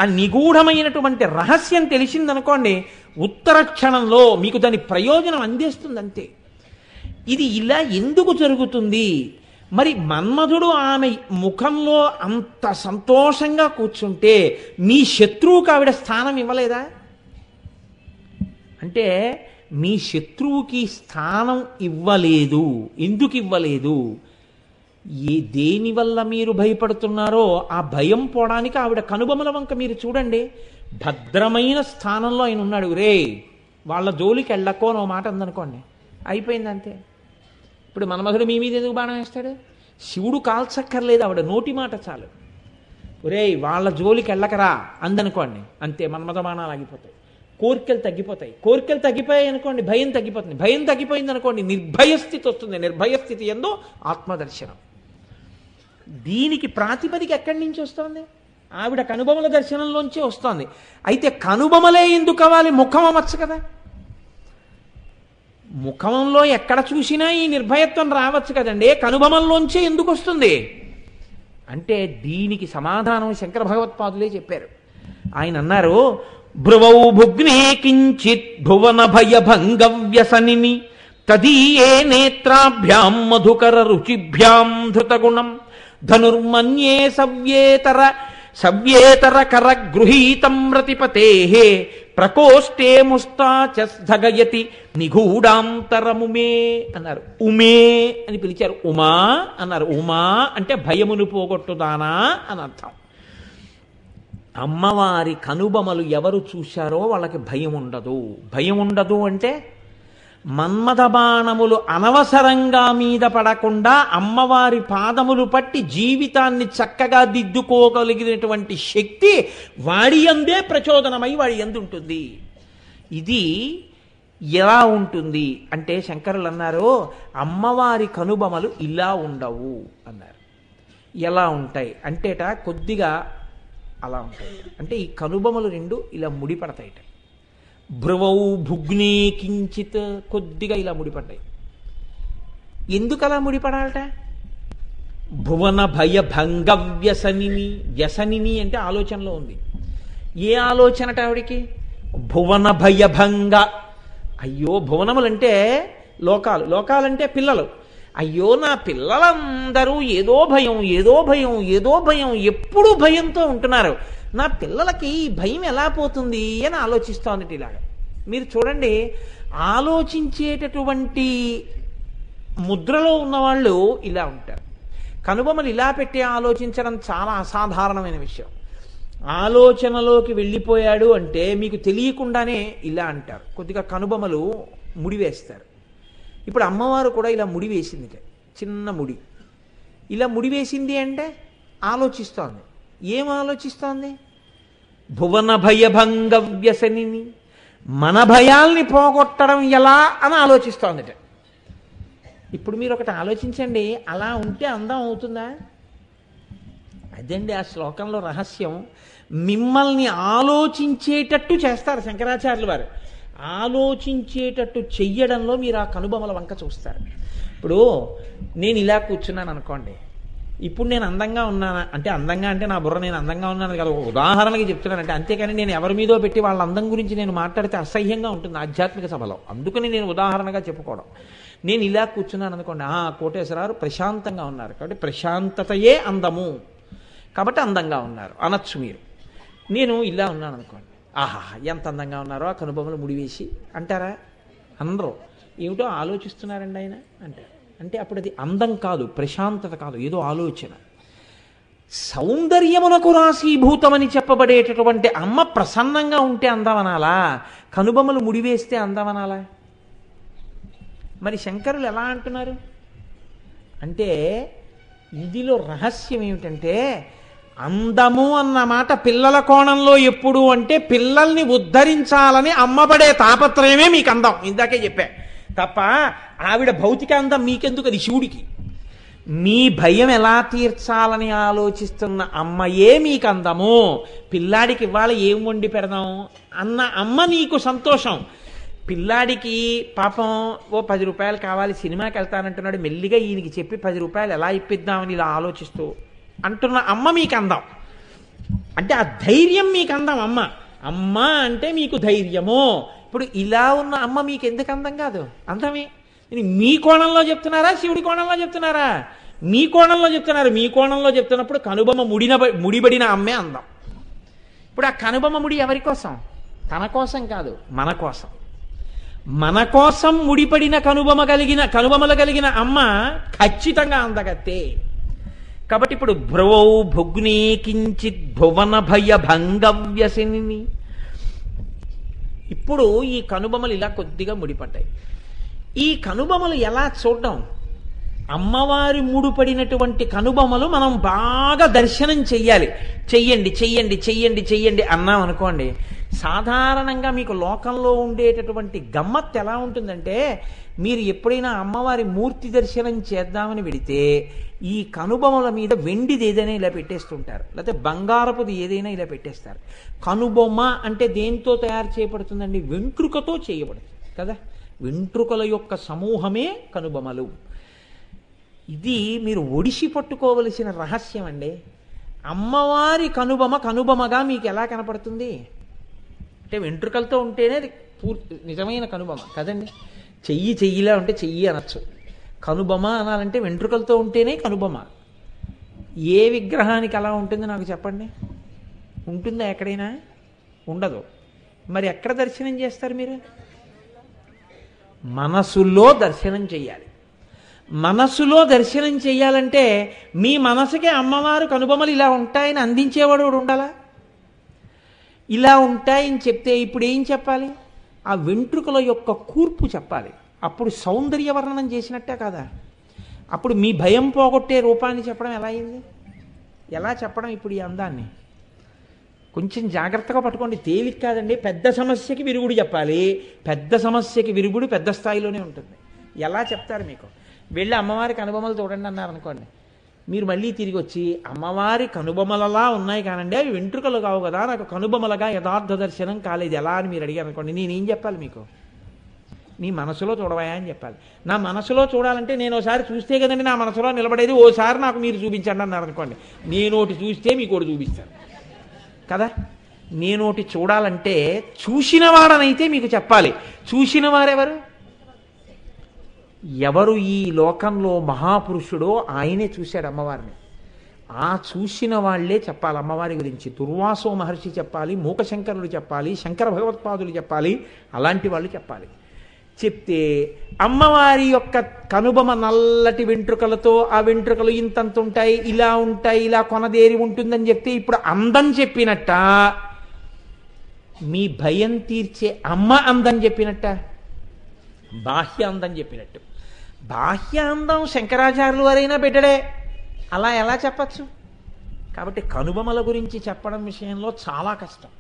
ఆ నిగూఢమైనటువంటి రహస్యం తెలిసిందనుకోండి, ఉత్తర క్షణంలో మీకు దాని ప్రయోజనం అందేస్తుంది అంతే. ఇది ఇలా ఎందుకు జరుగుతుంది? మరి మన్మధుడు ఆమె ముఖంలో అంత సంతోషంగా కూర్చుంటే మీ శత్రువుకి ఆవిడ స్థానం ఇవ్వలేదా? అంటే మీ శత్రువుకి స్థానం ఇవ్వలేదు. ఎందుకు ఇవ్వలేదు? దేనివల్ల మీరు భయపడుతున్నారో ఆ భయం పోవడానికి ఆవిడ కనుబొమల వంక మీరు చూడండి. భద్రమైన స్థానంలో ఆయన ఉన్నాడు. రే వాళ్ళ జోలికి వెళ్ళకో అని ఓ మాట అందనుకోండి, అయిపోయింది అంతే. ఇప్పుడు మన్మధుడు మీ మీద ఎందుకు బాణం వేస్తాడు? శివుడు కాల్చక్కర్లేదు, ఆవిడ నోటి మాట చాలు. రే వాళ్ళ జోలికి వెళ్ళకరా అందనుకోండి, అంతే, మన్మథ బాణాలు ఆగిపోతాయి, కోరికలు తగ్గిపోతాయి. కోరికలు తగ్గిపోయాయి అనుకోండి, భయం తగ్గిపోతుంది. భయం తగ్గిపోయింది అనుకోండి, నిర్భయస్థితి వస్తుంది. నిర్భయస్థితి ఎందు ఆత్మదర్శనం. దీనికి ప్రాతిపదిక ఎక్కడి నుంచి వస్తుంది? ఆవిడ కనుబొమల దర్శనంలోంచే వస్తోంది. అయితే కనుబొమలే ఎందుకు కావాలి? ముఖం అమర్చు కదా. ముఖంలో ఎక్కడ చూసినా ఈ నిర్భయత్వం రావచ్చు కదండి, కనుబొమల్లోంచే ఎందుకు వస్తుంది అంటే దీనికి సమాధానం శంకర భగవత్పాదులే చెప్పారు. ఆయన అన్నారు, భ్రువౌ భుగ్నే కించిత్ భువన భయభంగ వ్యసనిని తదీయే నేత్రాభ్యాం మధుకర రుచిభ్యాం ధృతగుణం ధనుర్మన్యే సవ్యేతర కర గృహీతం రతిపతేః ప్రకోష్ఠే ముష్టాచ స్థగయతి నిగూఢాంతరముమే అన్నారు. ఉమే అని పిలిచారు. ఉమా అన్నారు. ఉమా అంటే భయమును పోగొట్టుదానా అని అర్థం. అమ్మవారి కనుబొమలు ఎవరు చూశారో వాళ్ళకి భయం ఉండదు. భయం ఉండదు అంటే మన్మథ బాణములు అనవసరంగా మీద పడకుండా అమ్మవారి పాదములు పట్టి జీవితాన్ని చక్కగా దిద్దుకోగలిగినటువంటి శక్తి వాడి యందే ప్రచోదనమై వాడి యందు ఉంటుంది. ఇది ఎలా ఉంటుంది అంటే శంకరులు అన్నారు, అమ్మవారి కనుబొమలు ఇలా ఉండవు అన్నారు. ఎలా ఉంటాయి అంటేట కొద్దిగా అలా ఉంటాయి. అంటే ఈ కనుబొమలు రెండు ఇలా ముడిపడతాయిట. భ్రువౌ భుగ్నే కించిత్ కొద్దిగా ఇలా ముడిపడ్డాయి. ఎందుకు అలా ముడిపడాలట? భువన భయ భంగ వ్యసనిని. వ్యసనిని అంటే ఆలోచనలో ఉంది. ఏ ఆలోచనట ఆవిడికి? భువన భయ భంగ. అయ్యో, భువనములంటే లోకాలు, లోకాలంటే పిల్లలు. అయ్యో నా పిల్లలందరూ ఏదో భయం ఏదో భయం ఏదో భయం, ఎప్పుడూ భయంతో ఉంటున్నారు. నా పిల్లలకి ఈ భయం ఎలా పోతుంది అని ఆలోచిస్తోంది. ఇలాగా మీరు చూడండి, ఆలోచించేటటువంటి ముద్రలో ఉన్నవాళ్ళు ఇలా ఉంటారు. కనుబొమలు ఇలా పెట్టి ఆలోచించడం చాలా అసాధారణమైన విషయం. ఆలోచనలోకి వెళ్ళిపోయాడు అంటే మీకు తెలియకుండానే ఇలా అంటారు. కొద్దిగా కనుబొమలు ముడివేస్తారు. ఇప్పుడు అమ్మవారు కూడా ఇలా ముడి వేసింది, చిన్న ముడి. ఇలా ముడి వేసింది అంటే ఆలోచిస్తోంది. ఏం ఆలోచిస్తోంది? భువన భయభంగ వ్యసనిని, మన భయాల్ని పోగొట్టడం ఎలా అని ఆలోచిస్తోందిట. ఇప్పుడు మీరు ఒకటి ఆలోచించండి, అలా ఉంటే అందం అవుతుందా? అదండి ఆ శ్లోకంలో రహస్యం. మిమ్మల్ని ఆలోచించేటట్టు చేస్తారు శంకరాచార్యులు వారు. ఆలోచించేటట్టు చెయ్యడంలో మీరు ఆ కనుబొమల వంక చూస్తారు. ఇప్పుడు నేను ఇలా కూర్చున్నాను అనుకోండి, ఇప్పుడు నేను అందంగా ఉన్నానా అంటే, అందంగా అంటే నా బుర్ర నేను అందంగా ఉన్నాను కదా, ఒక ఉదాహరణకి చెప్తున్నానంటే. అంతేకాని నేను ఎవరి మీదో పెట్టి వాళ్ళ అందం గురించి నేను మాట్లాడితే అసహ్యంగా ఉంటుంది ఆధ్యాత్మిక సభలో. అందుకని నేను ఉదాహరణగా చెప్పుకోవడం. నేను ఇలా కూర్చున్నాను అనుకోండి, కోటేశ్వరరావు ప్రశాంతంగా ఉన్నారు కాబట్టి ప్రశాంతతయే అందము కాబట్టి అందంగా ఉన్నారు అనొచ్చు మీరు. నేను ఇలా ఉన్నాను అనుకోండి, ఆహా ఎంత అందంగా ఉన్నారో ఆ కనుబొమలు ముడివేసి అంటారా? అందరూ ఏమిటో ఆలోచిస్తున్నారండి ఆయన అంటారు. అంటే అప్పుడు అది అందం కాదు, ప్రశాంతత కాదు, ఏదో ఆలోచన. సౌందర్యమునకు రాశీభూతమని చెప్పబడేటటువంటి అమ్మ ప్రసన్నంగా ఉంటే అందమనాలా? కనుబొమలు ముడివేస్తే అందమనాలా? మరి శంకరులు ఎలా అంటున్నారు అంటే, ఇందులో రహస్యం ఏమిటంటే, అందము అన్న మాట పిల్లల కోణంలో ఎప్పుడు అంటే పిల్లల్ని ఉద్ధరించాలని అమ్మబడే తాపత్రయమే మీకు అందం. ఇందాకే చెప్పా తప్ప ఆవిడ భౌతిక అందం మీకెందుకు? అది శివుడికి. మీ భయం ఎలా తీర్చాలని ఆలోచిస్తున్న అమ్మయే మీకు అందము. పిల్లాడికి ఇవాళ ఏం వండి పెడదాం అన్న అమ్మ నీకు సంతోషం. పిల్లాడికి పాపం ఓ 10 రూపాయలు కావాలి, సినిమాకి వెళ్తానంటున్నాడు, మెల్లిగా ఈయనకి చెప్పి 10 రూపాయలు ఎలా ఇప్పిద్దామని ఇలా ఆలోచిస్తూ అంటున్న అమ్మ మీకు అందం. అంటే ఆ ధైర్యం మీకు అందం అమ్మ. అమ్మ అంటే మీకు ధైర్యము. ఇప్పుడు ఇలా ఉన్న అమ్మ మీకు ఎందుకు అందం కాదు? అందమే. మీ కోణంలో చెప్తున్నారా, శివుడి కోణంలో చెప్తున్నారా? మీ కోణంలో చెప్తున్నారు. మీ కోణంలో చెప్తున్నప్పుడు కనుబొమ్మ ముడిబడిన అమ్మే అందం. ఇప్పుడు ఆ కనుబొమ్మ ముడి ఎవరి కోసం? తన కోసం కాదు, మన కోసం. మన కోసం ముడిపడిన కనుబొమ్మలు కలిగిన అమ్మ ఖచ్చితంగా అందగత్తే. కాబట్టి ఇప్పుడు భ్రువౌ భుగ్నే కించిత్ భువన భయ భంగవ్యసిని. ఇప్పుడు ఈ కనుబొమ్మలు ఇలా కొద్దిగా ముడిపడ్డాయి. ఈ కనుబొమ్మలు ఎలా చూడడం? అమ్మవారి ముడిపడినటువంటి కనుబొమ్మలు మనం బాగా దర్శనం చెయ్యాలి. చెయ్యండి చెయ్యండి చెయ్యండి చెయ్యండి అన్నాం అనుకోండి, సాధారణంగా మీకు లోకంలో ఉండేటటువంటి గమ్మత్తు ఎలా ఉంటుందంటే, మీరు ఎప్పుడైనా అమ్మవారి మూర్తి దర్శనం చేద్దామని వెడితే ఈ కనుబొమ్మల మీద వెండిది ఏదైనా ఇలా పెట్టేస్తుంటారు, లేకపోతే బంగారపుది ఏదైనా ఇలా పెట్టేస్తారు. కనుబొమ్మ అంటే దేంతో తయారు చేయబడుతుందండి? వెంట్రుకతో చేయబడుతుంది కదా. వెంట్రుకల యొక్క సమూహమే కనుబొమ్మలు. ఇది మీరు ఒడిసి పట్టుకోవలసిన రహస్యం అండి. అమ్మవారి కనుబొమగా మీకు ఎలా కనపడుతుంది అంటే, వెంట్రుకలతో ఉంటేనే నిజమైన కనుబొమ్మ కదండి. చెయ్యిలా ఉంటే చెయ్యి అనొచ్చు, కనుబొమ్మ అనాలంటే వెంట్రుకలతో ఉంటేనే కనుబొమ్మ. ఏ విగ్రహానికి అలా ఉంటుంది నాకు చెప్పండి? ఉంటుందా ఎక్కడైనా? ఉండదు. మరి ఎక్కడ దర్శనం చేస్తారు మీరు? మనసులో దర్శనం చెయ్యాలి. మనసులో దర్శనం చెయ్యాలంటే మీ మనసుకే అమ్మవారు కనుబొమ్మలు ఇలా ఉంటాయని అందించేవాడు ఉండాలా? ఇలా ఉంటాయని చెప్తే ఇప్పుడు ఏం చెప్పాలి? ఆ వెంట్రుకల యొక్క కూర్పు చెప్పాలి. అప్పుడు సౌందర్య వర్ణనం చేసినట్టే కదా. అప్పుడు మీ భయం పోగొట్టే రూపాన్ని చెప్పడం ఎలా అయింది? ఎలా చెప్పడం ఇప్పుడు ఈ అందాన్ని? కొంచెం జాగ్రత్తగా పట్టుకోండి. తేలిక కాదండి. పెద్ద సమస్యకి విరుగుడు చెప్పాలి. పెద్ద సమస్యకి విరుగుడు పెద్ద స్థాయిలోనే ఉంటుంది. ఎలా చెప్తారు? మీకు వెళ్ళి అమ్మవారి కనుబొమ్మలు చూడండి అన్నారు అనుకోండి, మీరు మళ్ళీ తిరిగి వచ్చి అమ్మవారి కనుబొమ్మలలా ఉన్నాయి కానండి అవి వెంట్రుకలు కావు కదా, నాకు కనుబొమ్మలుగా యథార్థ దర్శనం కాలేదు ఎలా అని మీరు అడిగారు అనుకోండి, నేనేం చెప్పాలి మీకు? నీ మనసులో చూడవయా అని చెప్పాలి. నా మనసులో చూడాలంటే నేను ఒకసారి చూస్తే కదండి నా మనసులో నిలబడేది. ఓసారి నాకు మీరు చూపించండి అన్నారు అనుకోండి, నేనోటి చూస్తే మీకు ఒకటి చూపిస్తాను కదా. నేనోటి చూడాలంటే చూసినవాడనైతే మీకు చెప్పాలి. చూసిన వారెవరు? ఎవరు ఈ లోకంలో మహాపురుషుడో ఆయనే చూశాడు అమ్మవారిని. ఆ చూసిన వాళ్లే చెప్పాలి అమ్మవారి గురించి. దుర్వాసో మహర్షి చెప్పాలి, మూకశంకరులు చెప్పాలి, శంకర భగవత్పాదులు చెప్పాలి, అలాంటి వాళ్ళు చెప్పాలి. చెప్తే అమ్మవారి యొక్క కనుబొమ నల్లటి వెంట్రుకలతో, ఆ వెంట్రుకలు ఇంతంత ఉంటాయి, ఇలా కొనదేరి ఉంటుందని చెప్తే ఇప్పుడు అందం చెప్పినట్ట, మీ భయం తీర్చే అమ్మ అందం చెప్పినట్ట, బాహ్య అందం చెప్పినట్టు. బాహ్య అందం శంకరాచార్యులు వారైనా పెట్టడే, అలా ఎలా చెప్పచ్చు? కాబట్టి కనుబొమల గురించి చెప్పడం విషయంలో చాలా కష్టం.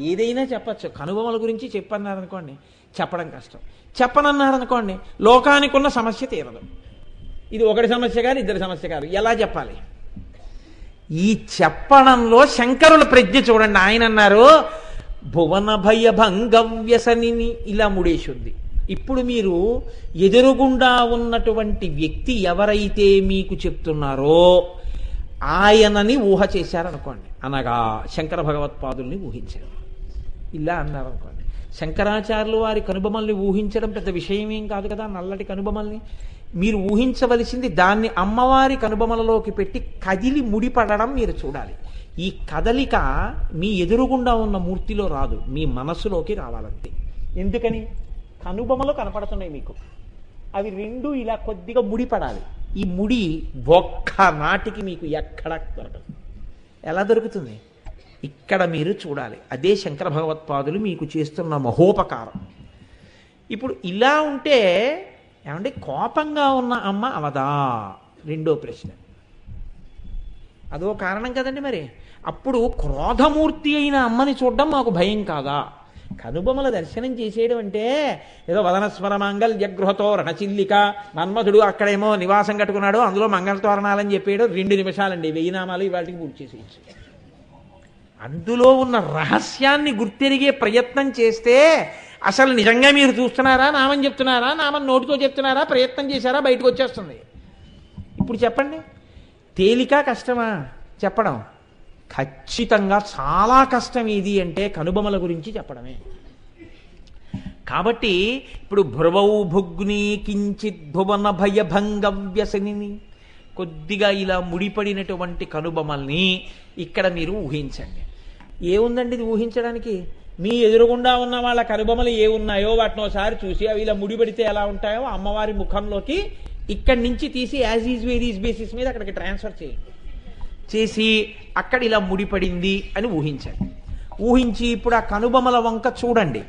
ఏదైనా చెప్పచ్చు, కనుబొమల గురించి చెప్పన్నారనుకోండి చెప్పడం కష్టం. చెప్పనన్నారనుకోండి లోకానికి ఉన్న సమస్య తీరదు. ఇది ఒకటి సమస్య కాదు, ఇద్దరి సమస్య కాదు. ఎలా చెప్పాలి? ఈ చెప్పడంలో శంకరుల ప్రజ్ఞ చూడండి. ఆయన అన్నారు భువన భయ భంగవ్యసనిని, ఇలా ముడేసింది. ఇప్పుడు మీరు ఎదురుగుండా ఉన్నటువంటి వ్యక్తి ఎవరైతే మీకు చెప్తున్నారో ఆయనని ఊహ చేశారనుకోండి, అనగా శంకర భగవత్పాదుల్ని ఊహించారు. ఇలా అన్నారనుకోండి, శంకరాచార్యులు వారి కనుబొమల్ని ఊహించడం పెద్ద విషయం ఏం కాదు కదా. నల్లటి కనుబొమల్ని మీరు ఊహించవలసింది దాన్ని అమ్మవారి కనుబొమలలోకి పెట్టి కదిలి ముడిపడడం మీరు చూడాలి. ఈ కదలిక మీ ఎదురుగుండా ఉన్న మూర్తిలో రాదు, మీ మనసులోకి రావాలంతే. ఎందుకని? కనుబొమలు కనపడుతున్నాయి మీకు, అవి రెండు ఇలా కొద్దిగా ముడిపడాలి. ఈ ముడి ఒక్క నాటికి మీకు ఎక్కడ దొరకదు. ఎలా దొరుకుతుంది? ఇక్కడ మీరు చూడాలి. అదే శంకర భగవత్పాదులు మీకు చేస్తున్న మహోపకారం. ఇప్పుడు ఇలా ఉంటే ఏమంటే కోపంగా ఉన్న అమ్మ అవదా? రెండో ప్రశ్న. అదో కారణం కదండి. మరి అప్పుడు క్రోధమూర్తి అయిన అమ్మని చూడడం మాకు భయం కాదా? కనుబొమ్మల దర్శనం చేసేయడం అంటే ఏదో వదనస్మర మాంగళ్యగృహతో రణచిల్లిక, మన్మధుడు అక్కడేమో నివాసం కట్టుకున్నాడు, అందులో మంగళతోరణాలని చెప్పేయడం 2 నిమిషాలండి. 1000 నామాలు ఇవాటికి పూర్తి చేసేయచ్చు. అందులో ఉన్న రహస్యాన్ని గుర్తెరిగే ప్రయత్నం చేస్తే అసలు నిజంగా మీరు చూస్తున్నారా, నామం చెప్తున్నారా, నామం నోటితో చెప్తున్నారా, ప్రయత్నం చేశారా, బయటకు వచ్చేస్తుంది. ఇప్పుడు చెప్పండి, తేలిక కష్టమా చెప్పడం? ఖచ్చితంగా చాలా కష్టం ఇది అంటే కనుబొమల గురించి చెప్పడమే. కాబట్టి ఇప్పుడు భ్రువౌ భుగ్ని కించిత్ భువన భయభంగ వ్యసనిని, కొద్దిగా ఇలా ముడిపడినటువంటి కనుబొమల్ని ఇక్కడ మీరు ఊహించండి. ఏముందండి ఇది ఊహించడానికి? మీ ఎదురుగుండా ఉన్న వాళ్ళ కనుబొమలు ఏ ఉన్నాయో వాటిని ఒకసారి చూసి అవి ఇలా ముడిపడితే ఎలా ఉంటాయో అమ్మవారి ముఖంలోకి ఇక్కడి నుంచి తీసి యాజ్ ఈజ్ వేరీస్ బేసిస్ మీద అక్కడికి ట్రాన్స్ఫర్ చేయండి. చేసి అక్కడ ఇలా ముడిపడింది అని ఊహించండి. ఊహించి ఇప్పుడు ఆ కనుబొమల వంక చూడండి.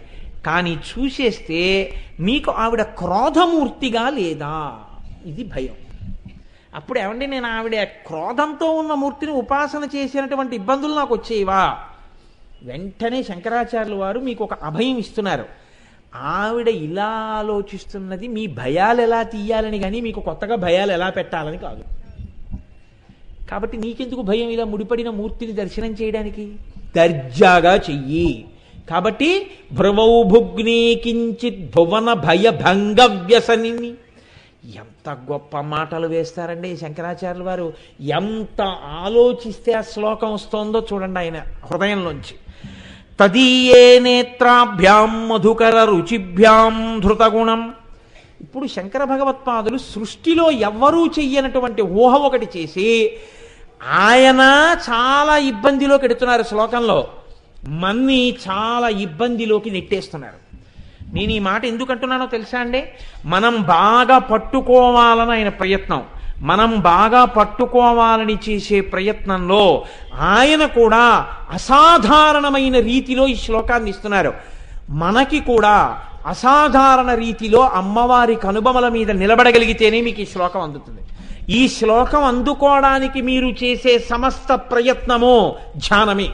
కానీ చూసేస్తే మీకు ఆవిడ క్రోధమూర్తిగా లేదా, ఇది భయం. అప్పుడు ఏమండి నేను ఆవిడ క్రోధంతో ఉన్న మూర్తిని ఉపాసన చేసినటువంటి ఇబ్బందులు నాకు వచ్చేవా? వెంటనే శంకరాచార్యుల వారు మీకు ఒక అభయం ఇస్తున్నారు. ఆవిడ ఇలా ఆలోచిస్తున్నది మీ భయాలు ఎలా తీయాలని, కానీ మీకు కొత్తగా భయాలు ఎలా పెట్టాలని కాదు. కాబట్టి నీకెందుకు భయం ఇలా ముడిపడిన మూర్తిని దర్శనం చేయడానికి? దర్జాగా చెయ్యి. కాబట్టి భ్రువౌ భుగ్ని కించిత్ భువన భయభంగ వ్యసనిని. ఎంత గొప్ప మాటలు వేస్తారండి శంకరాచార్యుల వారు. ఎంత ఆలోచిస్తే ఆ శ్లోకం వస్తోందో చూడండి ఆయన హృదయంలోంచి. తదీయే నేత్రాభ్యాం మధుకర రుచిభ్యాం ధృతగుణం. ఇప్పుడు శంకర భగవత్పాదులు సృష్టిలో ఎవ్వరూ చెయ్యనటువంటి ఊహ ఒకటి చేసి ఆయన చాలా ఇబ్బందిలోకి ఎడుతున్నారు. శ్లోకంలో మన్ని చాలా ఇబ్బందిలోకి నెట్టేస్తున్నారు. నేను ఈ మాట ఎందుకంటున్నానో తెలుసా అండి? మనం బాగా పట్టుకోవాలని ఆయన ప్రయత్నం, మనం బాగా పట్టుకోవాలని చేసే ప్రయత్నంలో ఆయన కూడా అసాధారణమైన రీతిలో ఈ శ్లోకాన్ని ఇస్తున్నారు. మనకి కూడా అసాధారణ రీతిలో అమ్మవారి కనుబొమల మీద నిలబడగలిగితేనే మీకు ఈ శ్లోకం అందుతుంది. ఈ శ్లోకం అందుకోవడానికి మీరు చేసే సమస్త ప్రయత్నము ధ్యానమే.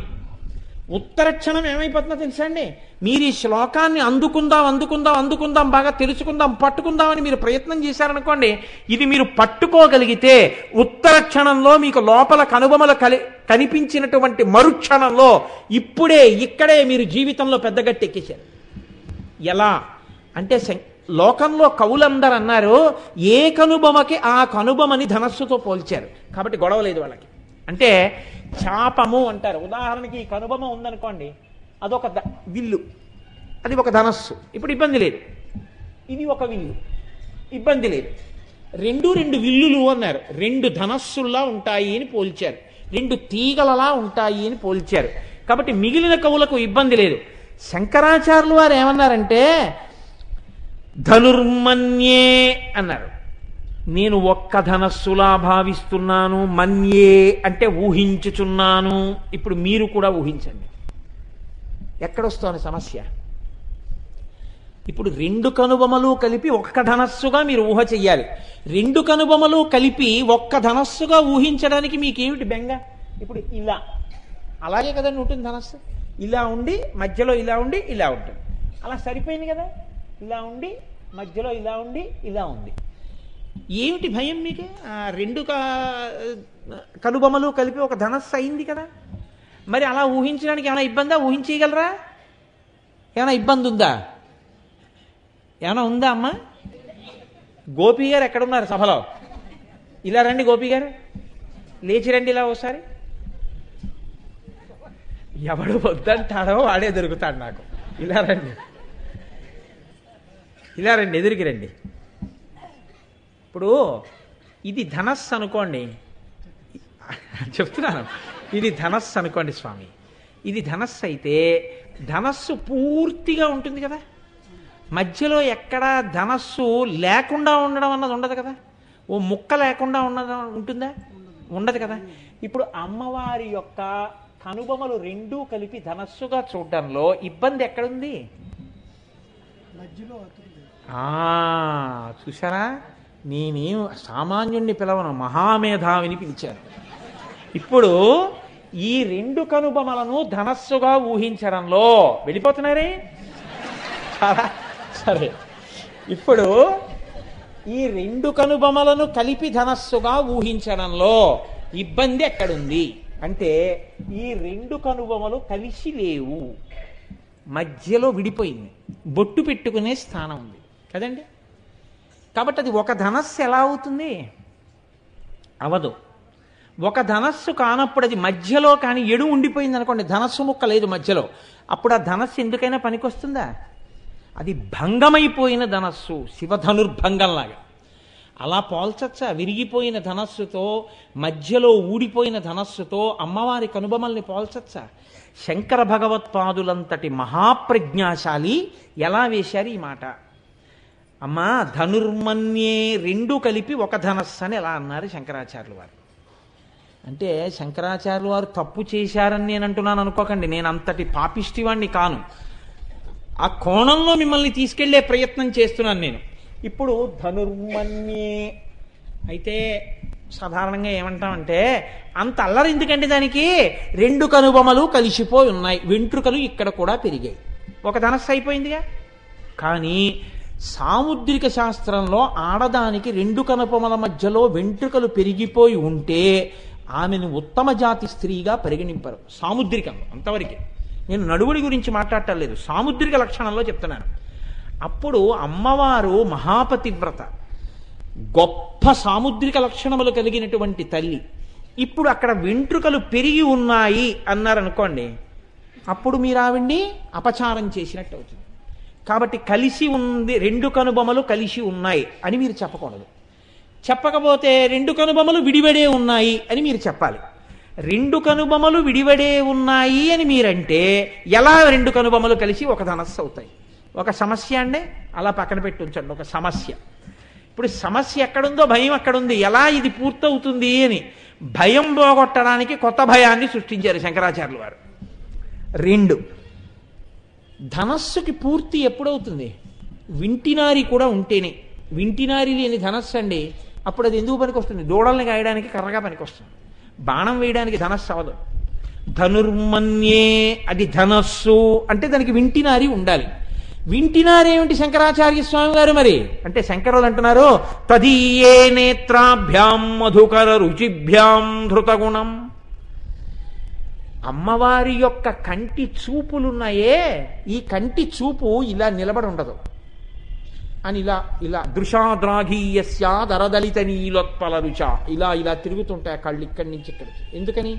ఉత్తర క్షణం ఏమైపోతుందో తెలుసా అండి? మీరు ఈ శ్లోకాన్ని అందుకుందాం బాగా తెలుసుకుందాం పట్టుకుందామని మీరు ప్రయత్నం చేశారనుకోండి, ఇది మీరు పట్టుకోగలిగితే ఉత్తర క్షణంలో మీకు లోపల కనుబొమలు కనిపించినటువంటి మరుక్షణంలో ఇక్కడే మీరు జీవితంలో పెద్ద గట్టి ఎక్కేశారు. ఎలా అంటే లోకంలో కవులందరూ అన్నారు ఏ కనుబొమకి ఆ కనుబొమని ధనస్సుతో పోల్చారు. కాబట్టి గొడవ లేదు వాళ్ళకి. అంటే చాపము అంటారు. ఉదాహరణకి ఈ కనుబొమ ఉందనుకోండి, అదొక విల్లు, అది ఒక ధనస్సు, ఇప్పుడు ఇబ్బంది లేదు. ఇది ఒక విల్లు, ఇబ్బంది లేదు. రెండు విల్లులు అన్నారు. రెండు ధనస్సుల్లా ఉంటాయి అని పోల్చారు, రెండు తీగలలా ఉంటాయి అని పోల్చారు. కాబట్టి మిగిలిన కవులకు ఇబ్బంది లేదు. శంకరాచార్యులు వారు ఏమన్నారంటే ధనుర్మన్యే అన్నారు. నేను ఒక్క ధనస్సులా భావిస్తున్నాను, మన్యే అంటే ఊహించుచున్నాను. ఇప్పుడు మీరు కూడా ఊహించండి ఎక్కడొస్తోంది సమస్య. ఇప్పుడు రెండు కనుబొమలు కలిపి ఒక్క ధనస్సుగా మీరు ఊహ చెయ్యాలి. రెండు కనుబొమలు కలిపి ఒక్క ధనస్సుగా ఊహించడానికి మీకేమిటి బెంగ? ఇప్పుడు ఇలా అలాగే కదండి ఉంటుంది ధనస్సు. ఇలా ఉండి మధ్యలో ఇలా ఉండి ఇలా ఉంటుంది, అలా సరిపోయింది కదా. ఇలా ఉండి మధ్యలో ఇలా ఉండి ఇలా ఉంది. ఏమిటి భయం మీకు? రెండు కనుబొమలు కలిపి ఒక ధనస్సు అయింది కదా. మరి అలా ఊహించడానికి ఏమైనా ఇబ్బందా? ఊహించగలరా? ఏమైనా ఇబ్బంది ఉందా? ఏమైనా ఉందా అమ్మా? గోపి గారు ఎక్కడున్నారు సభలో? ఇలా రండి గోపి గారు, లేచి రండి ఇలా ఒకసారి. ఎవడు వద్దంటాడో వాడే దొరుకుతాడు నాకు. ఇలా రండి, ఇలా రండి, ఎదురికి రండి. ఇప్పుడు ఇది ధనస్సు అనుకోండి, చెప్తున్నాను, ఇది ధనస్సు అనుకోండి స్వామి. ఇది ధనస్సు అయితే ధనస్సు పూర్తిగా ఉంటుంది కదా. మధ్యలో ఎక్కడ ధనస్సు లేకుండా ఉండడం అన్నది ఉండదు కదా. ఓ ముక్క లేకుండా ఉంటుందా? ఉండదు కదా. ఇప్పుడు అమ్మవారి యొక్క కనుబొమలు రెండూ కలిపి ధనస్సుగా చూడడంలో ఇబ్బంది ఎక్కడుంది? చూసారా, నేనేం సామాన్యుణ్ణి పిలవను, మహామేధావిని పిలిచాను. ఇప్పుడు ఈ రెండు కనుబొమలను ధనస్సుగా ఊహించడంలో వెళ్ళిపోతున్నారే. సరే, ఇప్పుడు ఈ రెండు కనుబొమలను కలిపి ధనస్సుగా ఊహించడంలో ఇబ్బంది ఎక్కడుంది అంటే, ఈ రెండు కనుబొమలు కలిసి లేవు, మధ్యలో విడిపోయింది, బొట్టు పెట్టుకునే స్థానం ఉంది కదండి. కాబట్టి అది ఒక ధనస్సు ఎలా అవుతుంది? అవదు. ఒక ధనస్సు కానప్పుడు అది మధ్యలో కానీ ఎడు ఉండిపోయింది అనుకోండి, ధనస్సు ముక్క లేదు మధ్యలో, అప్పుడు ఆ ధనస్సు ఎందుకైనా పనికొస్తుందా? అది భంగమైపోయిన ధనస్సు, శివధనుర్భంగంలాగా. అలా పోల్చచ్చా? విరిగిపోయిన ధనస్సుతో, మధ్యలో ఊడిపోయిన ధనస్సుతో అమ్మవారి కనుబొమల్ని పోల్చచ్చా? శంకర భగవత్పాదులంతటి మహాప్రజ్ఞాశాలి ఎలా వేశారు ఈ మాట? అమ్మా ధనుర్మన్యే, రెండు కలిపి ఒక ధనస్సు అని ఎలా అన్నారు శంకరాచార్యులు వారు? అంటే శంకరాచార్యులు వారు తప్పు చేశారని నేను అంటున్నాను అనుకోకండి, నేను అంతటి పాపిష్టివాణ్ణి కాను. ఆ కోణంలో మిమ్మల్ని తీసుకెళ్లే ప్రయత్నం చేస్తున్నాను నేను. ఇప్పుడు ధనుర్మన్యే అయితే సాధారణంగా ఏమంటామంటే, అంత అల్లరి ఎందుకంటే దానికి రెండు కనుబొమలు కలిసిపోయి ఉన్నాయి, వెంట్రుకలు ఇక్కడ కూడా పెరిగాయి, ఒక ధనస్సు అయిపోయిందిగా. కానీ సాముద్రిక శాస్త్రంలో ఆడదానికి రెండు కనుబొమల మధ్యలో వెంట్రుకలు పెరిగిపోయి ఉంటే ఆమెను ఉత్తమ జాతి స్త్రీగా పరిగణింపరు సాముద్రికంలో. అంతవరకే, నేను నడువుడి గురించి మాట్లాడటం లేదు, సాముద్రిక లక్షణంలో చెప్తున్నాను. అప్పుడు అమ్మవారు మహాపతివ్రత, గొప్ప సాముద్రిక లక్షణములు కలిగినటువంటి తల్లి. ఇప్పుడు అక్కడ వెంట్రుకలు పెరిగి ఉన్నాయి అన్నారనుకోండి, అప్పుడు మీరు ఆవిడ్ని అపచారం చేసినట్టు అవుతుంది. కాబట్టి కలిసి ఉంది, రెండు కనుబొమలు కలిసి ఉన్నాయి అని మీరు చెప్పకూడదు. చెప్పకపోతే రెండు కనుబొమలు విడివడే ఉన్నాయి అని మీరు చెప్పాలి. రెండు కనుబొమలు విడివడే ఉన్నాయి అని మీరంటే ఎలా రెండు కనుబొమలు కలిసి ఒక ధనస్సు అవుతాయి? ఒక సమస్య అండి, అలా పక్కన పెట్టి ఉంచండి. ఒక సమస్య. ఇప్పుడు సమస్య ఎక్కడుందో భయం అక్కడుంది. ఎలా ఇది పూర్తవుతుంది అని భయం పోగొట్టడానికి కొత్త భయాన్ని సృష్టించారు శంకరాచార్యులు వారు. రెండు, ధనస్సుకి పూర్తి ఎప్పుడవుతుంది? వింటినారి కూడా ఉంటేనే. వింటినారి లేని ధనస్సు అండి, అప్పుడు అది ఎందుకు పనికొస్తుంది? దూడల్ని గాయడానికి కర్రగా పనికొస్తుంది, బాణం వేయడానికి ధనస్సు అవదు. ధనుర్మన్యే, అది ధనస్సు అంటే దానికి వింటినారి ఉండాలి. వింటినారి ఏమిటి శంకరాచార్య స్వామి గారు మరి అంటే? శంకరులు అంటున్నారు, తదీయే నేత్రాభ్యాం మధుకర రుచిభ్యాం ధృతగుణం. అమ్మవారి యొక్క కంటి చూపులున్నాయే, ఈ కంటి చూపు ఇలా నిలబడి ఉండదు అని ఇలా ఇలా దృశాద్రాఘీయస్యాదరదలిత నీలోత్పల రుచ ఇలా ఇలా తిరుగుతుంటాయి కళ్ళు ఇక్కడి నుంచి ఇక్కడికి. ఎందుకని?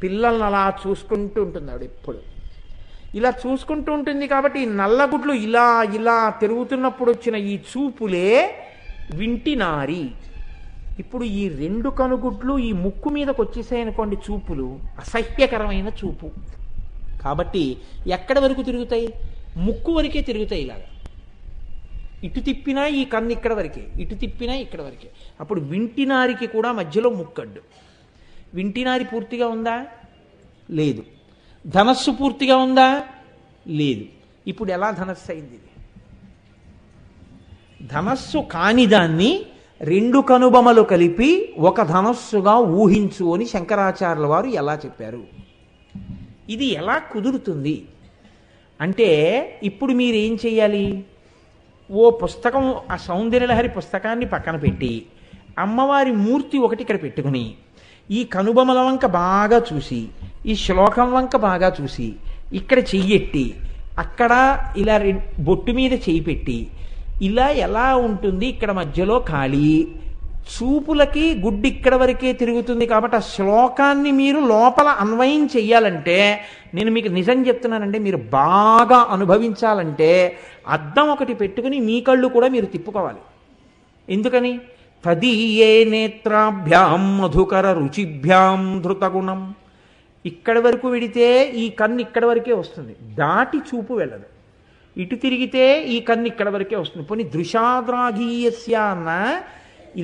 పిల్లల్ని అలా చూసుకుంటూ ఉంటుంది ఆవిడ ఎప్పుడు, ఇలా చూసుకుంటూ ఉంటుంది. కాబట్టి ఈ నల్లగుడ్లు ఇలా ఇలా తిరుగుతున్నప్పుడు వచ్చిన ఈ చూపులే వింటినారి. ఇప్పుడు ఈ రెండు కనుగుడ్లు ఈ ముక్కు మీదకి వచ్చేసాయనుకోండి, చూపులు అసహ్యకరమైన చూపు. కాబట్టి ఎక్కడి వరకు తిరుగుతాయి? ముక్కు వరకే తిరుగుతాయి. ఇలాగా ఇటు తిప్పినా ఈ కన్ను ఇక్కడ వరకే, ఇటు తిప్పినా ఇక్కడ వరకే. అప్పుడు వింటినారికి కూడా మధ్యలో ముక్కడ్డు. వింటినారి పూర్తిగా ఉందా? లేదు. ధనస్సు పూర్తిగా ఉందా? లేదు. ఇప్పుడు ఎలా ధనస్సు అయింది? ధనస్సు కాని దాన్ని రెండు కనుబొమలు కలిపి ఒక ధనస్సుగా ఊహించు అని శంకరాచార్యుల వారు ఎలా చెప్పారు? ఇది ఎలా కుదురుతుంది అంటే, ఇప్పుడు మీరేం చెయ్యాలి? ఓ పుస్తకం, ఆ సౌందర్యలహరి పుస్తకాన్ని పక్కన పెట్టి అమ్మవారి మూర్తి ఒకటి ఇక్కడ పెట్టుకుని ఈ కనుబొమల వంక బాగా చూసి, ఈ శ్లోకం వంక బాగా చూసి, ఇక్కడ చెయ్యెట్టి అక్కడ ఇలా బొట్టు మీద చెయ్యి పెట్టి ఇలా ఎలా ఉంటుంది? ఇక్కడ మధ్యలో ఖాళీ, చూపులకి గుడ్డి ఇక్కడ వరకే తిరుగుతుంది. కాబట్టి ఆ శ్లోకాన్ని మీరు లోపల అన్వయం చెయ్యాలంటే, నేను మీకు నిజం చెప్తున్నానంటే, మీరు బాగా అనుభవించాలంటే అద్దం ఒకటి పెట్టుకుని మీ కళ్ళు కూడా మీరు తిప్పుకోవాలి. ఎందుకని? తదీయే నేత్రాభ్యాం మధుకర రుచిభ్యాం ధృతగుణం. ఇక్కడి వరకు వెడితే ఈ కన్ను ఇక్కడ వరకే వస్తుంది, దాటి చూపు వెళ్ళదు. ఇటు తిరిగితే ఈ కన్ను ఇక్కడ వరకే వస్తుంది. పోనీ దృశాద్రాఘీయస్య అన్న